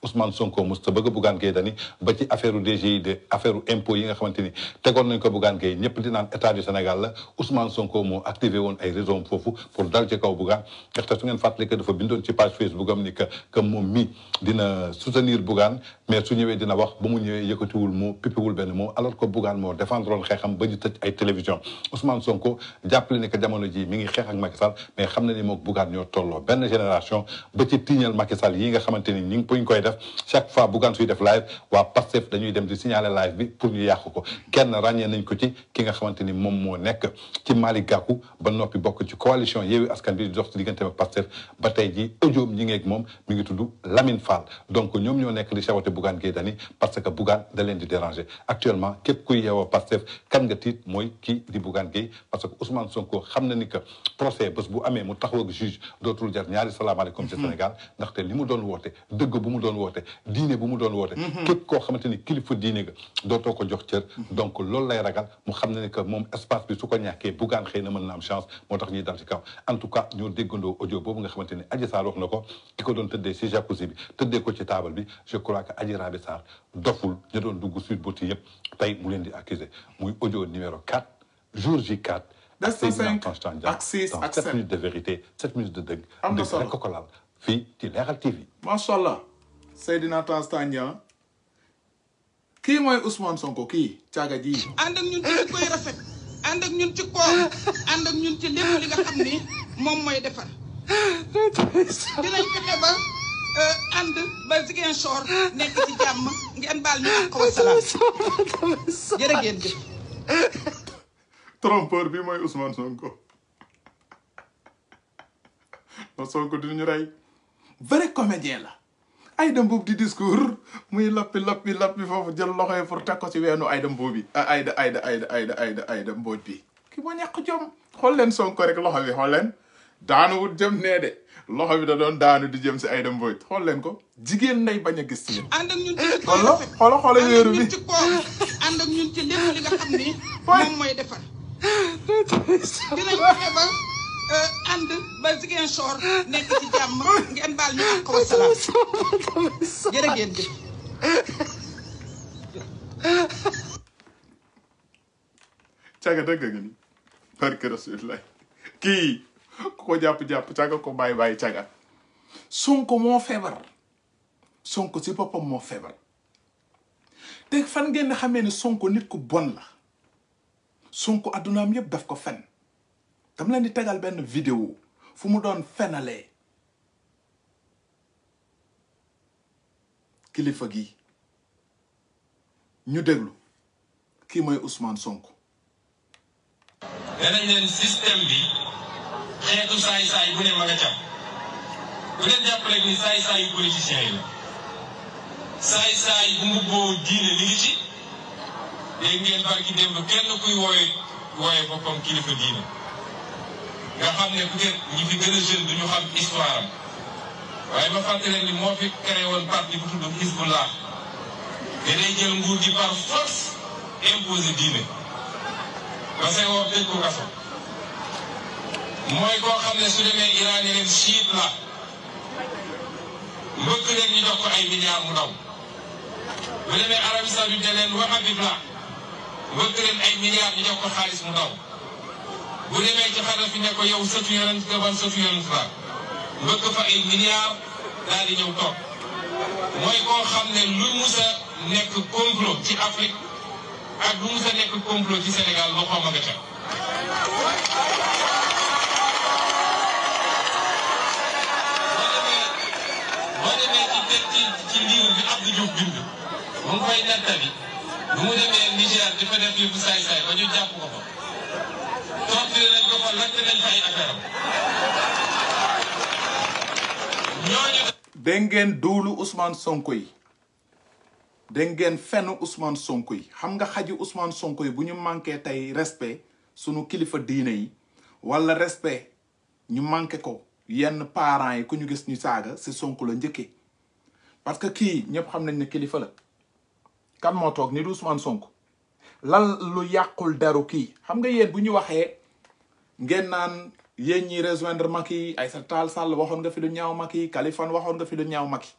G: Ousmane Sonko musta bëgg Bougane Gueye Dany ba ci affaire DGID affaire impôt yi nga xamante ni tegoon nañ ko Bougane Gueye ñëpp di naan état du Sénégal la Ousmane Sonko moo activé woon ay raisons foofu pour dal ci kaw Bougane ndaxte su ngeen fàttali que dafa bindoon ci page Facebook am ni que moom mi dina soutenir Bougane mais su ñëwee dina wax ba mu ñëwee yëkkatiwul moo pipiwul benn moo alors que Bougane moo défendroon xeexam ba ñu tëj ay télévision Ousmane Sonko jàppale ni que jamono ji mi ngi xeex ak Macky Sall mais xam na ni moom Bougane ñoo tolloo benn génération ba ci tiiñal Macky Sall yi nga xamante ni ñi ngi koy def chaque fois Bougane suy def live waa Pastef dañuy dem di signaler live bi pour ñu yàq ko kenn ràññee nañ ko ci ki nga xamante ni moom moo nekk ci Malick Gakou ba noppi bokk ci coalition Yewwi Askan Wi di dox ci diggante ak Pastef ba tey ji audio ñi ngeeg moom mi ngi tudd Lamine Fall donc ñoom ñoo nekk di saboter Bougane Gueye Dany parce que Bougane da leen di déranger actuellement képp kuy yeewoo Pastef kan nga tiit mooy kii di Bougane Gueye parce que Ousmane Sonko xam na ni que procès bés bu amee mu taxaw ak juge dootul jar ñaari salaamaaleykum ci Sénégal ndaxte li mu doon woote dëgg bu mu doon woote diine bu mu doon woote képp koo xamante ni kilifa diine nga dootoo ko jox cër donc loolu lay ragal mu xam na ni que moom espace bi su ko ñàkkee Bougane xëy na mën na am chance moo tax ñuy dal ci kaw en tout cas ñoo déggandoo audio boobu nga xamante ni Adji Sarr wax na ko ki ko doon tëddee si jacuzzi bi tëddee ko ci table bi je crois que Adji Raby Sarr doful ñu doon dugg Sweet Beauty yëpp tey mu leen di accuser muy audio numéro 4 jour J4
B: ak 5 ak 6 ak 7
G: minutes de vérité 7 minutes de dëgg
B: am na solo
G: rek ko laal fii ci Leral TV
B: macha allah Seydina Tange Tandian kii mooy Ousmane Sonko kii caaga ji.
I: ànd ak ñun ci li koy rafet ànd ak ñun ci koom ànd ak ñun ci lépp li nga xam ni moom mooy defar dinañ fexe ba ànd ba Ziguinchor nekk ci jàmm ngeen baal ñu ak wa salaam jërë ngeen jëf.
B: trompeur bi mooy Ousmane Sonko Sonko dinañu rey vrai comédien la. Aïda Mboup di discours muy lappi foofu jël loxo yi pour teg ko ci weenu Aïda Mboup bi Aïda Mbodj bi ki moo ñàkk jom xool leen Sonko rek loxo bi xool leen daanu wut jëm nee de loxo bi da doon daanu di jëm si Aïda Mbodj xool leen ko jigéen nday bañ a gis ci yéen.
I: ànd ak ñun ci li koy rafet
B: xoolal wéeru bi
I: ci koom ànd ak ñun ci lépp li nga xam ni moom mooy defar dinañ fexe ba ànd ba Ziguinchor nekk ci jàmm ngeen baal ñu ak wa salaam jërë ngeen jëf.
B: caga dëgg nga ni barke Rasulullah kii ku ko jàpp caga ko bàyyi caga Sonko moo feebar Sonko ci boppam moo feebar te fan ngeen xamee ne Sonko nit ku bon la Sonko addunaam yëpp daf ko fen dama leen di tegal benn vidéo fu mu doon fenalee kilifa gi ñu déglu kii mooy Ousmane Sonko.
J: danañ leen système bi xeetu saay-saay bu ne ma nga cam bu leen jàpp rek ni saay-saay yu politiciens yi la saay-saay bu mbubboo diine li ngi ci dégg ngeen barki démb kenn kuy wooye boppam kilifa diine nga xam ne peut-être ñi fi gën a jeune duñu xam histoire am waaye ma fàttali leen ni moo fi créé woon parti bu tudd Hizbullah te day jël nguur gi par force imposé diine ba say wax tëj ko kaso mooy koo xam ne su demee Iran ne leen chiite la mbëkk leen ñu jox ko ay milliards mu daw bu demee Arabie Saoudite ne leen wahabib la mbëkk leen ay milliards ñu jox ko xaalis mu daw bu demee ci Xadafi ne ko yow sëtu yonent nga ban sëtu yonent la mbëkk fa ay milliards daal di ñëw toog mooy koo xam ne lu musa nekk complot ci Afrique ak lu musa nekk complot ci Sénégal loxoom a nga ca boo demee ci livre bi Abdou Diouf bind mu ngi koy nettali bu mu demee Niger di fa def yëfu saay-saay ba ñu jàpp ko fa torturé nañ ko fa lakk nañ fa ay affaire am ñooñu.
B: dégg ngeen duulu Ousmane Sonko yi dégg ngeen fenn Ousmane Sonko yi xam nga xaju Ousmane Sonko yi bu ñu manqué tey respect sunu kilifa diine yi wala respect ñu manqué ko yenn parents yi ku ñu gis ñu saaga si Sonko la njëkkee parce que kii ñëpp xam nañ ne kilifa la kan moo toog ni du Ousmane Sonko lan lu yàqul deru kii xam nga yéen bu ñu waxee ngeen naan yéen ñi rejoindre Macky Aïssata Tall Sall waxoon nga fi lu ñaaw Macky Kaliphone waxoon nga fi lu ñaaw Macky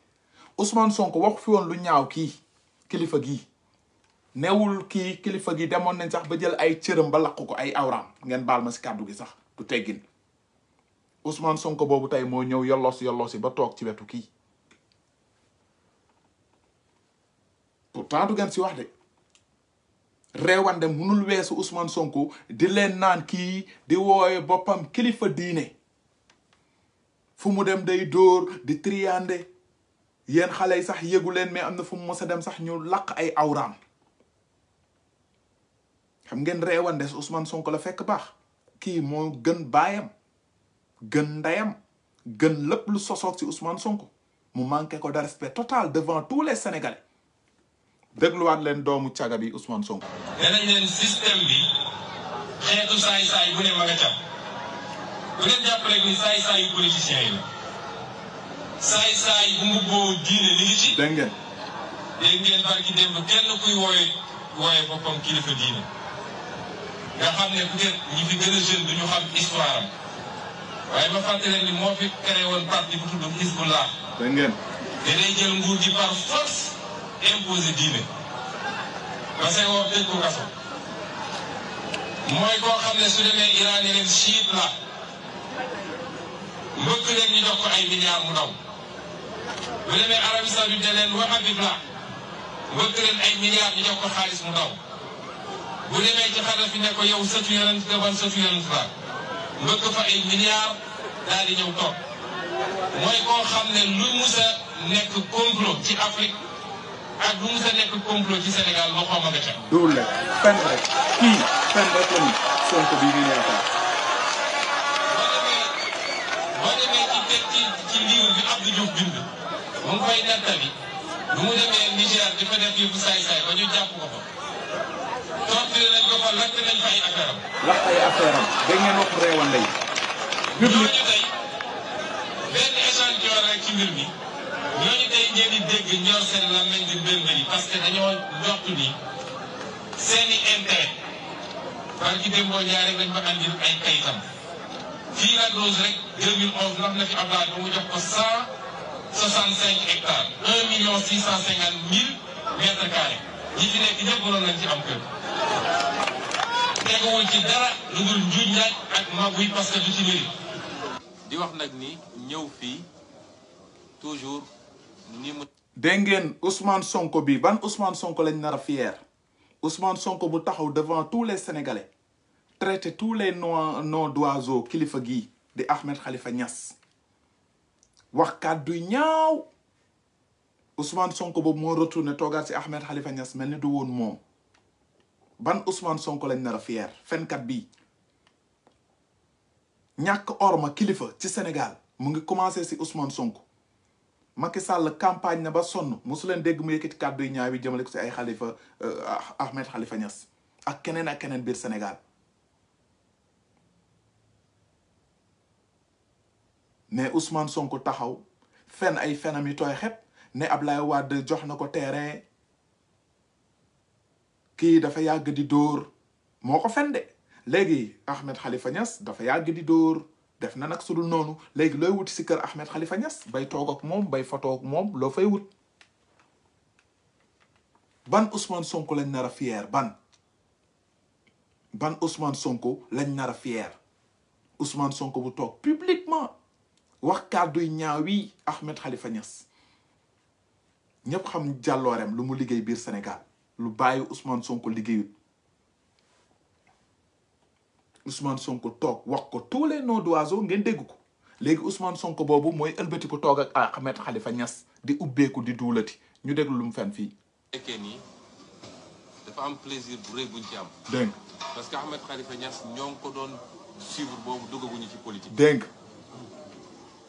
B: Ousmane Sonko waxu fi woon lu ñaaw kii kilifa gi newul kii kilifa gi demoon nañ sax ba jël ay cëram ba lakk ko ay awraam ngeen baal ma si kàddu gi sax du teggin Ousmane Sonko boobu tey moo ñëw yolloosi ba toog ci wetu kii pourtant du ngeen si wax de reewande munul weesu Ousmane Sonko di leen naan kii di wooye boppam kilifa diine fu mu dem day dóor di triande yéen xale yi sax yëgu leen mais am na fu mu mës a dem sax ñu laq ay awraam xam ngeen reewande Ousmane Sonko la fekk baax kii moo gën baayam gën ndeyam gën lépp lu sosoog ci Ousmane Sonko mu manqué ko de respect total devant tous les Sénégalais dégluwaat leen doomu caga bi Ousmane Sonko.
J: danañ leen système bi xeetu saay-saay bu ne ma nga cam bu leen jàpp rek ni saay-saay yu politiciens yi la saay-saay bu mbubboo diine li ngi ci.
B: dégg
J: ngeen barki démb kenn kuy wooye boppam kilifa diine nga xam ne peut-être ñi fi gën a jeune duñu xam histoire am waaye ma fàttali leen ni moo fi créé woon parti bu tudd Hizbullah.
B: dégg ngeen.
J: te day jël nguur gi par force imposé diine ba say wax tëj ko kaso mooy koo xam ne su demee Iran ne leen chiite la mbëkk leen ñu jox ko ay milliards mu daw bu demee Arabie Saoudite ne leen wahabib la mbëkk leen ay milliards ñu jox ko xaalis mu daw bu demee ci Xadafi ne ko yow sëtu yonent nga ban sëtu yonent la mbëkk fa ay milliards daal di ñëw toog mooy koo xam ne lu mus a nekk complot ci Afrique ak lu mus a nekk complot ci Sénégal loxoom a nga ca.
B: dóor la fen rek kii fen rek la ni Sonko bii ngeen yaakaar.
J: boo demee ci livre bi Abdou Diouf bind mu ngi koy nettali bu mu demee Niger di fa def yëfu saay-saay ba ñu jàpp ko fa torturé nañ ko fa lakk nañ fa ay affaire am.
B: lakk ay affaire am da ngeen wax réewal lay.
J: ñooñu tey benn échantillon rek ci mbir mi ñooñu tey ngeen di dégg ñor seen làmmiñ di mbir parce que dañoo njortu ni seeni intérêt parce que démboo ñaar rek dañ fa andi ay kayitam fii la dose rek 2011 wax na fi Abdoulaye ba mu jox ko 165 hectares 1,650,000 mètres carrés ñi fi nekk ñëpp mënoon nañ ci am kër teguwul ci dara lu dul njuuj njaaj ak maguy parce que du ci mérite. di wax nag ni ñëw fii toujours ni mu.
B: dégg ngeen Ousmane Sonko bi ban Ousmane Sonko lañ nar a fier Ousmane Sonko bu taxaw devant tous les Sénégalais traiter tous les noms d'oiseaux kilifa gii di Ahmed Khalifa Niass wax kàddu ñaaw Ousmane Sonko boobu moo retourné toogaat si Ahmed Khalifa Niass mel ni du woon moom ban Ousmane Sonko lañ nar a fier fenkat bii ñàkk orma kilifa ci Sénégal mu ngi commencé si Ousmane Sonko Macky Sall campagne na ba sonn mosu leen dégg mu yëkkati kàddu yi ñaaw yi jëmale ko si ay Khalifa Ahmed Khalifa Niass ak keneen biir Sénégal mais Ousmane Sonko taxaw fen ay fenam yi tooy xep ne Ablaye Wade jox na ko terrain kii dafa yàgg di dóor moo ko fen de léegi Ahmed Khalifa Niass dafa yàgg di dóor def na nag su dul noonu léegi looy wuti si kër Ahmed Khalifa Niass bay toog ak moom bay photo ak moom loo fay wut ban Ousmane Sonko lañ nar a fier ban Ousmane Sonko lañ nar a fier Ousmane Sonko bu toog publiquement wax kàdduy ñaaw yi Ahmed Khalifa Niass ñëpp xam jàlloorem lu mu liggéey biir Sénégal lu bàyyi Ousmane Sonko liggéeyut Ousmane Sonko toog wax ko tous les noms d'oiseaux ngeen dégg ko léegi Ousmane Sonko boobu mooy ëlbati ko toog ak Ahmed Khalifa Niass di ubbeeku di duulati ñu déglu lu mu fen fii.
J: fekkee nii dafa am plaisir bu rëy buñ ci am.
B: dégg
J: parce que Ahmed Khalifa Niass ñoo ngi ko doon suivre boobu duggaguñu ci politique.
B: dégg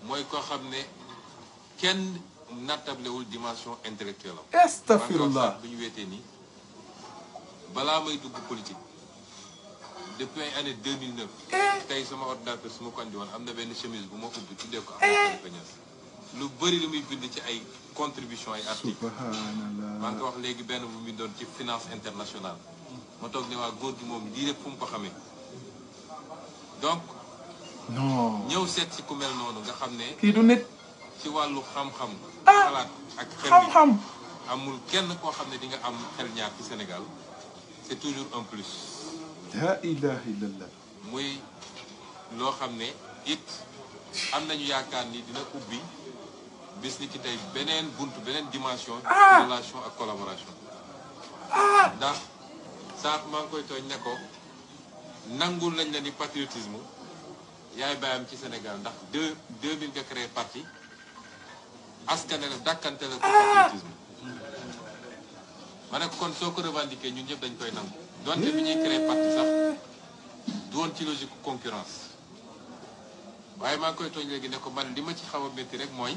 J: mooy koo xam ne kenn nattablewul dimension intellectuelle am.
B: Astaghfirullah
J: bu ñu weetee nii balaa may dugg politique depuis année 2009. tey sama ordinateur su ma ko andi woon am na benn chemise bu ma ubbi tuddee ko Ahmed Khalifa Niass lu bëri lu muy bind ci ay contribution ay articles.
B: subhanallah
J: maa ngi ko wax léegi benn bu mu doon ci finance internationale. ma toog ne waa góor gi moom lii rek fu mu ko xamee donc.
B: non
J: ñëw seet si ku mel noonu nga xam ne.
B: kii du nit.
J: ci wàllu xam-xam. xalaat ak xel
B: xam-xam.
J: amul kenn koo xam ne di nga am xel ñaar ci Sénégal c'est toujours un plus.
B: la ilaha illallah.
J: muy loo xam ne it am nañu yaakaar ni dina ubbi bis ni ki tey beneen buntu beneen dimension. relation ak collaboration. ndax sax maa ngi koy tooñ ne ko nangul nañ la ni patriotisme. yaay bàyyam ci Sénégal ndax 2000 nga créé parti askane la dàkkante la ko patriotisme ma ne ko kon soo ko revendiqué ñun ñëpp dañ koy nangu donte bi ñuy créé parti sax du woon ci logique concurrence waaye maa ngi koy tooñ léegi ne ko man li ma ci xaw a métti rek mooy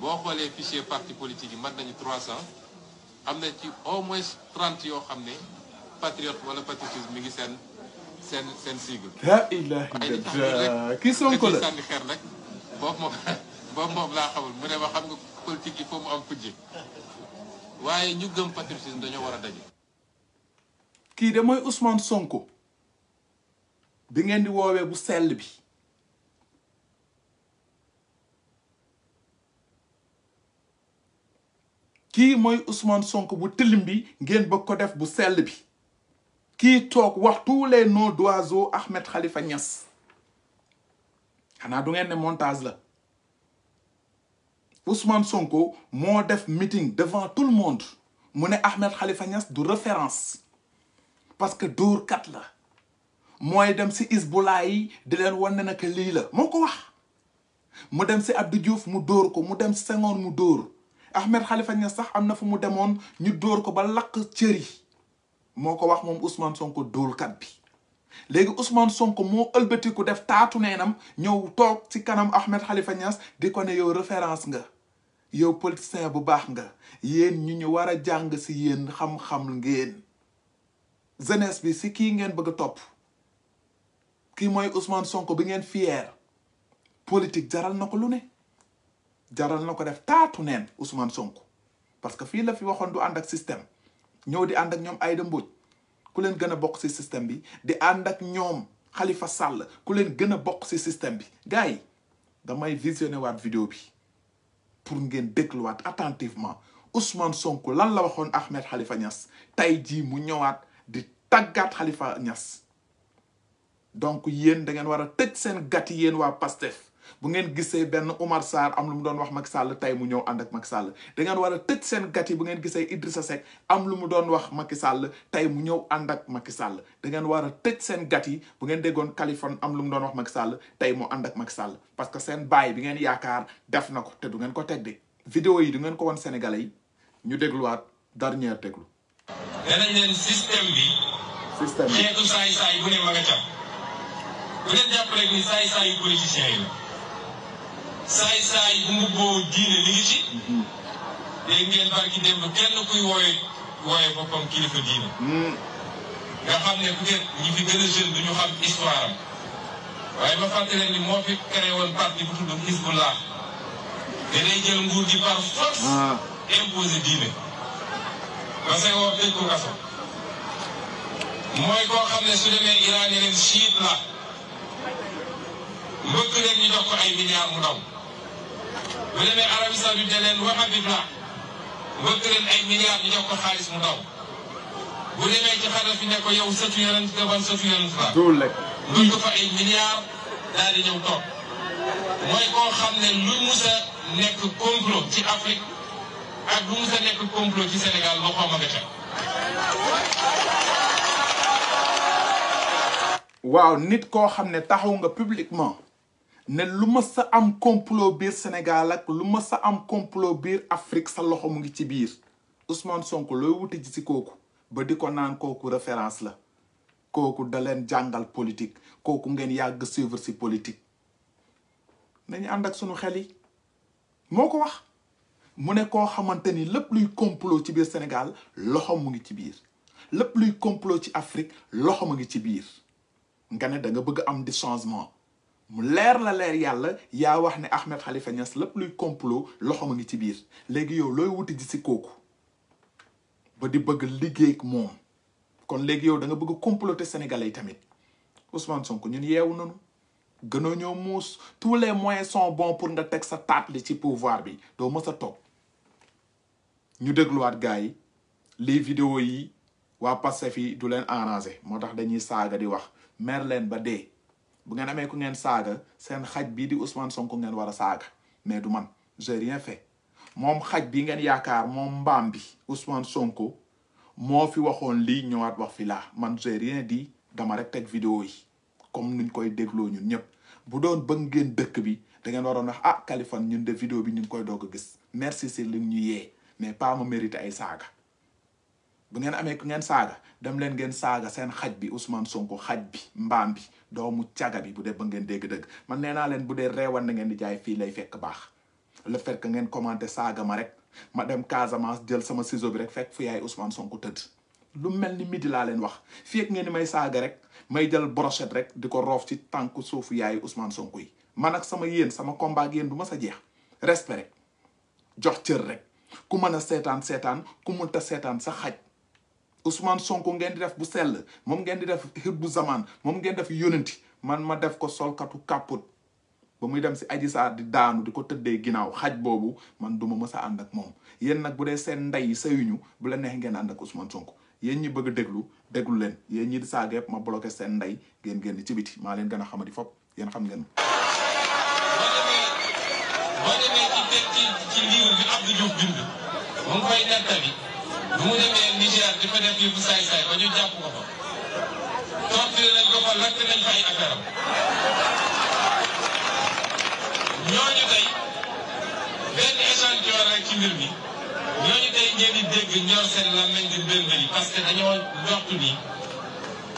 J: boo xoolee fichier parti politique yi mat nañu 300 am na ci au moins 30 yoo xam ne patriote wala patriotisme mi ngi seen sigle.
B: la ilaha illallah kii Sonko la
J: sànni xeer nag boobu moom laa xamul mu ne ma xam nga politique il faut mu am kujje waaye ñu gëm patriotisme dañoo war a daje.
B: kii de mooy Ousmane Sonko bi ngeen di woowee bu sell bi kii mooy Ousmane Sonko bu tilim bi ngeen bëgg ko def bu sell bi kii toog wax tous les noms d'oiseaux Ahmed Khalifa Niass xanaa du ngeen ne montage la Ousmane Sonko moo def meeting devant tout le monde mu ne Ahmed Khalifa Niass du référence parce que dóorkat la mooy dem si Hizbullah yi di leen wan ne naka lii la moo ko wax. mu dem si Abdou Diouf mu dóor ko mu dem si Senghor mu dóor Ahmed Khalifa Niass sax am na fu mu demoon ñu dóor ko ba lakk cër yi moo ko wax moom Ousmane Sonko dóorkat bi. léegi Ousmane Sonko moo ëlbatiku def taatu neenam ñëw toog ci kanam Ahmed Khalifa Niass di ko ne yow référence nga yow politicien bu baax nga yéen ñu war a jàng si yéen xam-xam ngeen jeunesse bi si kii ngeen bëgg a topp kii mooy Ousmane Sonko bi ngeen fier politique jaral na ko lu ne jaral na ko def taatu neen Ousmane Sonko parce que fii la fi waxoon du ànd ak système ñëw di ànd ak ñoom Aïda Mbodj ku leen gën a bokk ci système bi di ànd ak ñoom Khalifa Sall ku leen gën a bokk ci système bi gars yi damay visionné waat vidéo bi pour ngeen dégluwaat attentivement Ousmane Sonko lan la waxoon Ahmed Khalifa Niass tey jii mu ñëwaat di tàggaat Khalifa Niass donc yéen da ngeen war a tëj seen gàtt yéen waa Pastef bu ngeen gisee benn Oumar Sarr am lu mu doon wax Macky Sall tey mu ñëw ànd ak Macky Sall da ngeen war a tëj seen gàtt yi bu ngeen gisee Idrissa Seck am lu mu doon wax Macky Sall tey mu ñëw ànd ak Macky Sall da ngeen war a tëj seen gàtt yi bu ngeen déggoon Kaliphone am lu mu doon wax Macky Sall tey mu ànd ak Macky Sall parce que seen baay bi ngeen yaakaar def na ko te du ngeen ko teg de vidéo yi du ngeen ko won Sénégalais yi ñu dégluwaat dernière déglu.
J: danañ leen système bi.
B: système bi
J: xeetu saay-saay bu ne ma nga ca bu leen jàpp rek ni saay-saay yu politiciens yi la. saay-saay bu mbubboo diine li ngi ci. dégg ngeen barki démb kenn kuy wooye boppam kilifa diine. nga xam ne peut-être ñi fi gën a jeune du ñu xam histoire am. waaye ma fàttali leen ni moo fi créé woon parti bu tudd Hizbullah. danay jël nguur gi par force. imposé diine. ba say woo tëj ko kaso. mooy koo xam ne su demee Iran ne leen chiite la. mbëkk leen ñu jox ko ay milliards mu daw. bu demee Arabie Saoudite ne leen wahhabite la. mbëkk leen ay milliards ñu jox ko xaalis mu daw. bu demee ci Kadhafi ne ko yow sëtu yonent nga ban sëtu yonent la. mbëkk fa ay milliards daal di ñëw toog. mooy koo xam ne lu mus a nekk complot ci Afrique ak lu mus a nekk complot ci Sénégal loxoom a nga ca.
B: waaw nit koo xam ne taxaw nga publiquement ne lu ma sa am complot biir Sénégal ak lu ma sa am complot biir Afrique sa loxo mu ngi ci biir Ousmane Sonko looy wuti ji ci kooku ba di ko naan kooku référence la kooku da leen jàngal politique kooku ngeen yàgg suivre ci politique nañu ànd ak sunu xel yi moo ko wax mu ne koo xamante ni lépp luy complot ci biir Sénégal loxo mu ngi ci biir lépp luy complot ci Afrique loxo mu ngi ci biir nga ne da nga bëgg am di changement mu leer la leer yàlla yaa wax ne Ahmed Khalifa Niass lépp luy complot loxo mu ngi ci biir léegi yow looy wuti ji ci kooku ba di bëgg liggéey ak moom kon léegi yow da nga bëgg comploter Sénégalais yi tamit Ousmane Sonko ñun yeewu nañu gënoo ñoo muus tous les moyens sont bons pour nga teg sa taat li ci pouvoir bi doo mës a toog ñu dégluwaat gars yi lii vidéo yi waa Pastef yi du leen arrangé moo tax dañuy saaga di wax mer leen ba dee bu ngeen amee ku ngeen saaga seen xaj bii di Ousmane Sonko ngeen war a saaga mais du man j'ai rien fait moom xaj bi ngeen yaakaar moom mbaam bi Ousmane Sonko moo fi waxoon lii ñëwaat wax fi laa man j'ai rien dit dama rek teg vidéo yi comme nuñ koy dégloo ñun ñëpp bu doon bëgg ngeen dëkk bi da ngeen waroon wax ah Kaliphone ñun de vidéo bi ñu ngi koy doog a gis merci si li ñu yee mais pas ma mérité ay saaga bu ngeen amee ku ngeen saaga dem leen ngeen saaga seen xaj bi Ousmane Sonko xaj bi mbaam bi doomu caga bi bu dee ba ngeen dégg-dëgg man nee naa leen bu dee reewan na ngeen di jaay fii lay fekk baax le fait que ngeen commenté saaga ma rek ma dem Casamance jël sama ciseau bi rek fekk fu yaay Ousmane Sonko tëdd lu mel ni midi laa leen wax fii ak ngeen ni may saaga rek may jël brochette rek di ko roof ci tànku suufu yaay Ousmane Sonko yi man ak sama yéen sama combat ak yéen du ma sa jeex respect rek jox cër rek ku mën a seetaan ku mënta seetaan sa xaj Ousmane Sonko ngeen di def bu sell moom ngeen di def xir bu zaman moom ngeen def yónanti man ma def ko solkatu kàpput ba muy dem si Adji Sarr di daanu di ko tëddee ginnaaw xaj boobu man duma mës a ànd ak moom yéen nag bu dee seen ndey sayuñu bu la neex ngeen ànd ak Ousmane Sonko yéen ñi bëgg a déglu leen yéen ñi di saaga yëpp ma bloqué seen ndey ngeen génn ci biti maa leen gën a xamadi fop yéen xam ngeen
J: boo demee ci livre bi Abdou Diouf bind mu ngi koy nettali bu mu demee Niger di fa def yëfu saay-saay ba ñu jàpp ko fa torturé nañ ko fa lakk nañ fa ay affaire am ñooñu tey benn échantillon rek ci mbir mi ñooñu tey ngeen di dégg ñor seen làmmiñ di bëri parce que dañoo njortu ni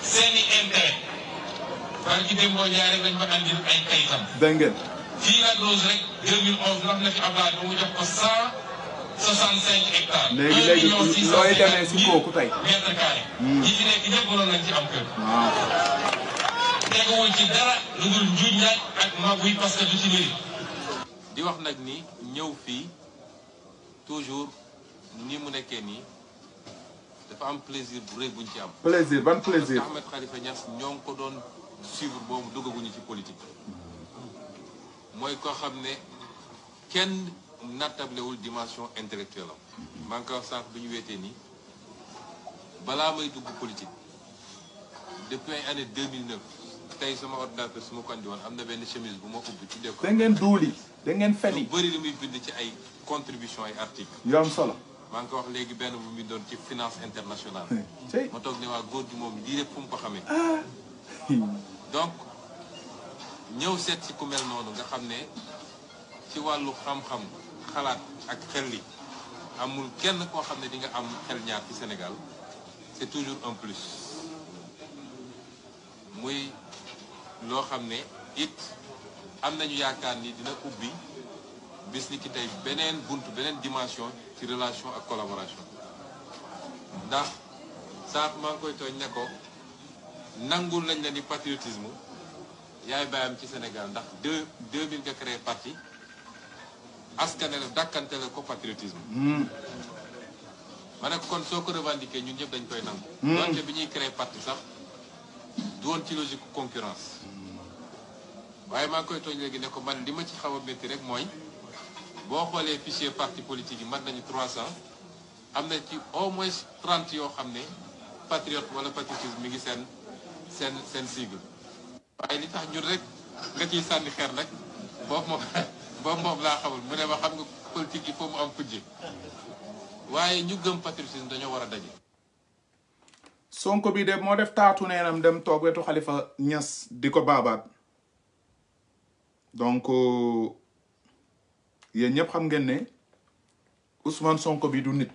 J: seeni intérêt parce que démboo ñaare dañ fa andi ay kayitam.
B: dégg ngeen.
J: fii la dose rek 2011 wax na fi Abdoulaye ba mu jox ko 165 hectares.
B: léegi looy demee si kooku tey.
J: mètre carré. ñi fi nekk ñëpp mënoon nañ ci am kër.
B: waaw.
J: teguwuñ ci dara lu dul njuuj njaaj ak maguy parce que du ci mérite.
K: di wax nag ni ñëw fii toujours ni mu nekkee nii dafa am plaisir bu rëy buñ ci am.
B: plaisir ban plaisir.
K: Ahmed Khalifa Niass ñoo ngi ko doon suivre boobu duggaguñu ci politique. mooy koo xam ne kenn nattablewul dimension intellectuelle am. maa ngi koy wax sànq bi ñu weetee nii balaa may dugg politique depuis année 2009 tey sama ordinateur su ma ko andi woon am na benn chemise bu ma ubbi tuddee ko.
B: da ngeen duuli da ngeen feni.
K: lu bëri li muy bind ci ay contribution ay articles.
B: yu am solo.
K: maa ngi ko wax léegi benn bu mu doon ci finance internationale. ma toog ne waa góor gi moom lii rek fu mu ko xamee. donc ñëw seet si ku mel noonu nga xam ne ci wàllu xam-xam xalaat ak xel li amul kenn koo xam ne di nga am xel ñaar ci Sénégal c'est toujours un plus muy loo xam ne it am nañu yaakaar ni dina ubbi bis ni ki tey beneen buntu beneen dimension ci relation ak collaboration ndax sax maa ngi koy tooñ ne ko nangul lañ la ni patriotisme yaay bàyyam ci Sénégal ndax 2000 nga créé parti askanale dàkkantele ko patriotisme ma ne kon soo ko revendiqué ñun ñëpp dañ koy nangu donte bi ñuy créé parti sax du woon ci logique concurrence waaye maa ngi koy tooñ léegi ne ko man li ma ci xaw a métti rek mooy boo xoolee fichier parti politique yi mat nañu 300 am na ci au moins 30 yoo xam ne patriote wala patriotisme mi ngi seen sigle waaye li tax ñun rek nga ciy sànni xeer nag boobu moom laa xamul mu ne ma xam nga politique il faut mu am kujje waaye ñu gëm patriotisme dañoo war a daje.
B: Sonko bi de moo def taatu neenam dem toog wetu Khalifa Niass di ko baabaat donc yéen ñëpp xam ngeen ne Ousmane Sonko bi du nit.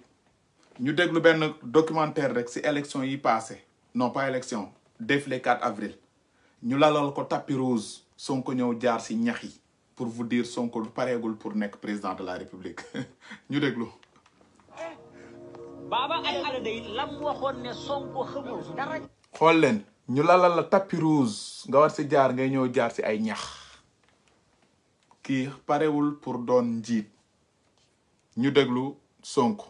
B: ñu déglu benn documentaire rek ci élection yi passé non pas élection défilé 4 avril ñu lalal ko tapis rouge Sonko ñëw jaar ci ñax yi pour vous dire Sonko du pareegul pour nekk président de la République ñu déglu.
L: Baba ay ala day lam waxoon ne Sonko xamul dara.
B: xool leen ñu lalal la tapis rouge nga war ci jaar ngay ñëw jaar ci ay ñax kii parewul pour doon njiit ñu déglu Sonko.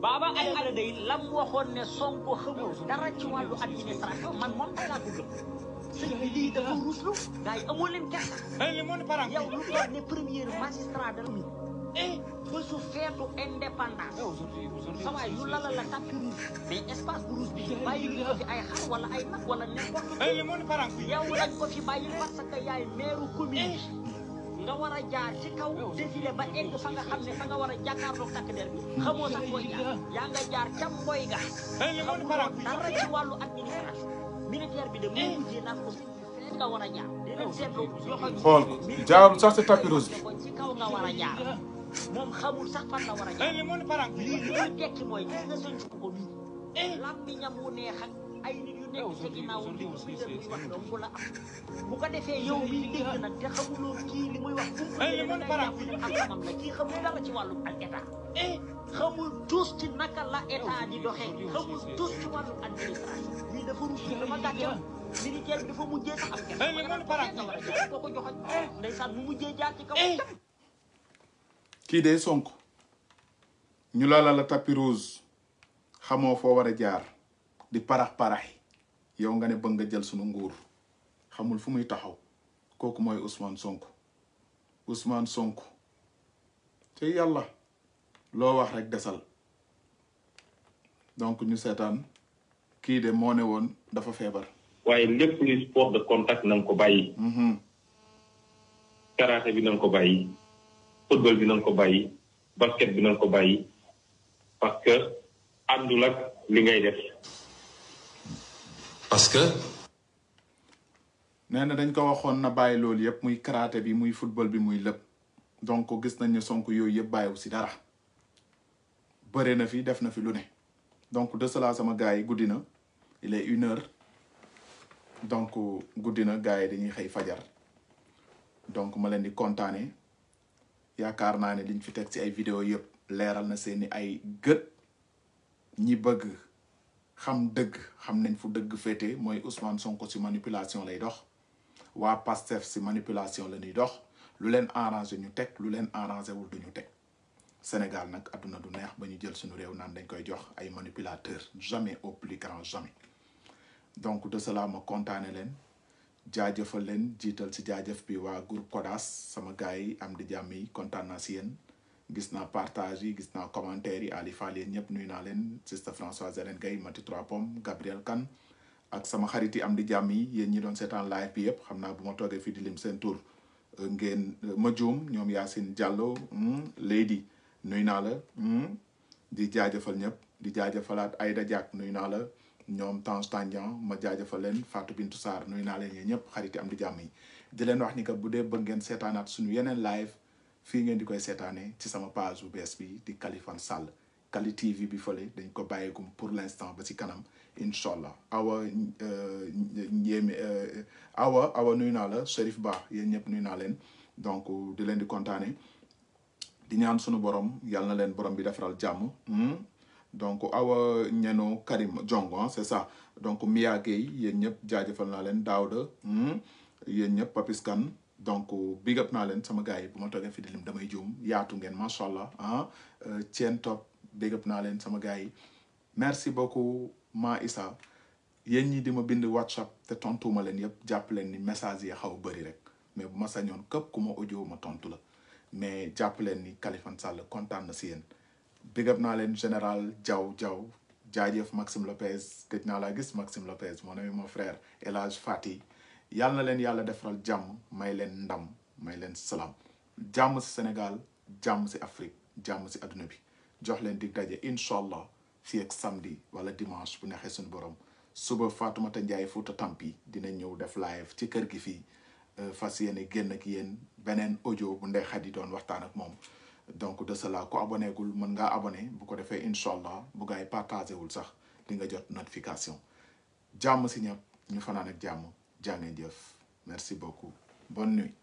L: Baba ay ala day lam waxoon ne Sonko xamul dara ci wàllu administration man moom ay laa ko gëm sëñ bi lii dafa ruuslu gars yi amoo leen gerte yow lu toog ne premier magistrat de ba su feetu indépendance sa waay yu lala la tapis rouge mais espace bu rouge bi bàyyi ko fi ay xar wala ay nag wala n'importe yow lañ ko fi bàyyi parce que yaay maire commune nga war a jaar ci kaw défilé ba egg fa nga xam ne fa nga war a jàkkaarloog takk der bi xamoo sax booy jaar yaa nga jaar ca mboy ga xamoo dara ci wàllu administration militaire bi de moo mujjee naan ko fee nga war a jaar dinañ seetlu
B: xool jaarul sax ci tapis rouge bi
L: ci kaw nga war a jaar moom xamul sax fan la war a jaar lii li muy tekki mooy gis nga sëñ ko nii làmmiñam wu neex ak ay nit yu nekk ci ginnaaw li muy wax donc la am bu ko defee yow miy dégg nag te xamuloo kii li muy wax am la kii xamul dara ci wàllu ak état xamul tous ci naka la état di doxee xamul tous ci wàllu administration lii dafa rus dafa gàccal militaire bi dafa mujjee sax am kenn ko ko joxoñ ndeysaan mu mujjee jaar ci kaw
B: kii de Sonko ñu la tapis rouge xamoo foo war a jaar di parax-paraxi yow nga ne bëgg nga jël sunu nguur xamul fu muy taxaw kooku mooy Ousmane Sonko te yàlla loo wax rek desal donc ñu seetaan kii de moo ne woon dafa feebar
M: waaye lépp luy sport de contact na nga ko bàyyi karaté bi na nga ko bàyyi football bi na nga ko bàyyi basket bi na nga ko bàyyi parce que àndul ak li ngay def.
B: parce que. nee na dañ ko waxoon na bàyyi loolu yëpp muy karaté bi muy football bi muy lépp donc gis nañ ne Sonko yooyu yëpp bàyyiwu si dara bëre na fi def na fi lu ne donc de cela sama gars yi guddi na il est 1h donc guddi na gars yi dañuy xëy fajar donc ma leen di kontaane yaakaar naa ne liñ fi teg ci ay vidéo yëpp leeral na seeni ay gët ñi bëgg xam dëgg xam nañ fu dëgg féete mooy Ousmane Sonko ci manipulation lay dox waa Pastef ci manipulation la ñuy dox lu leen arrangé ñu teg lu leen arrangé wul duñu teg Sénégal nag àdduna du neex ba ñu jël suñu réew naan dañ koy jox ay manipulateurs jamais au plus grand jamais donc de cela ma kontaane leen jaajëfal leen jiital ci jaajëf bi waa groupe Kodas sama gars yi am di jàmm yi kontaan naa ci yéen gis naa partage yi gis naa commentaire yi Ali Fall yéen ñëpp nuyu naa leen Sister Françoise Hélène Gaye Mati Trois Pommes Gabriel Kane ak sama xarit yi am di jàmm yi yéen ñi doon seetaan live bi yëpp xam naa bu ma toogee fii di lim seen tur ngeen ma juum ñoom Yacine Diallo Lady nuyu naa la di jaajëfal ñëpp di jaajëfalaat Aïda Diak nuyu naa la ñoom Tange Tandian ma jaajëfal leen Fatou Bintou Sarr nuyu naa leen yéen ñëpp xarit yi am di jàmm yi di leen wax ni que bu dee bëgg ngeen seetaanaat suñu yeneen live fii ngeen di koy seetaanee ci sama page bu bees bi di Kaliphone Sall Kali TV bi fële dañ ko bàyyeegum pour l'instant ba ci kanam incha allah awa njéemi awa nuyu naa la Chérif Ba yéen ñëpp nuyu naa leen donc di leen di kontaane di ñaan suñu borom yàlla na leen borom bi defaral jàmm donc awa ñeno Karim Jongo c'est ça donc Mia Gueye yéen ñëpp jaajëfal naa leen Daouda yéen ñëpp Papis Kane donc big up naa leen sama gars yi bu ma toogee fi di lim damay juum yaatu ngeen macha allah Ceen Top big up naa leen sama gars yi merci beaucoup Ma Issa yéen ñi di ma bind WhatsApp te tontuuma leen yëpp jàpp leen ni message yi xaw bëri rek mais bu ma sañoon képp ku ma audio ma tontu la mais jàpp leen ni Kaliphone Sall kontaan na si yéen big up naa leen général Diaw jaajëf Maxime Lopez gëj naa laa gis Maxime Lopez mon ami mon frère El Hadj Fati yàlla na leen yàlla defaral jàmm may leen ndam may leen salaam jàmm si Sénégal jàmm si Afrique jàmm si adduna bi jox leen dig daje incha allah fii ak samedi wala dimanche bu neexee suñu borom suba Fatoumata Ndiaye Fouta Tampi dina ñëw def live ci kër gi fii fas yéene génn ak yéen beneen audio bu Ndeye Khady doon waxtaan ak moom donc de cela ku abonné gul mën ngaa abonné bu ko defee incha allah bu gaa yi partagé wul sax di nga jot notification jàmm si ñëpp ñu fanaan ak jàmm jaa ngeen jëf merci beaucoup bonne nuit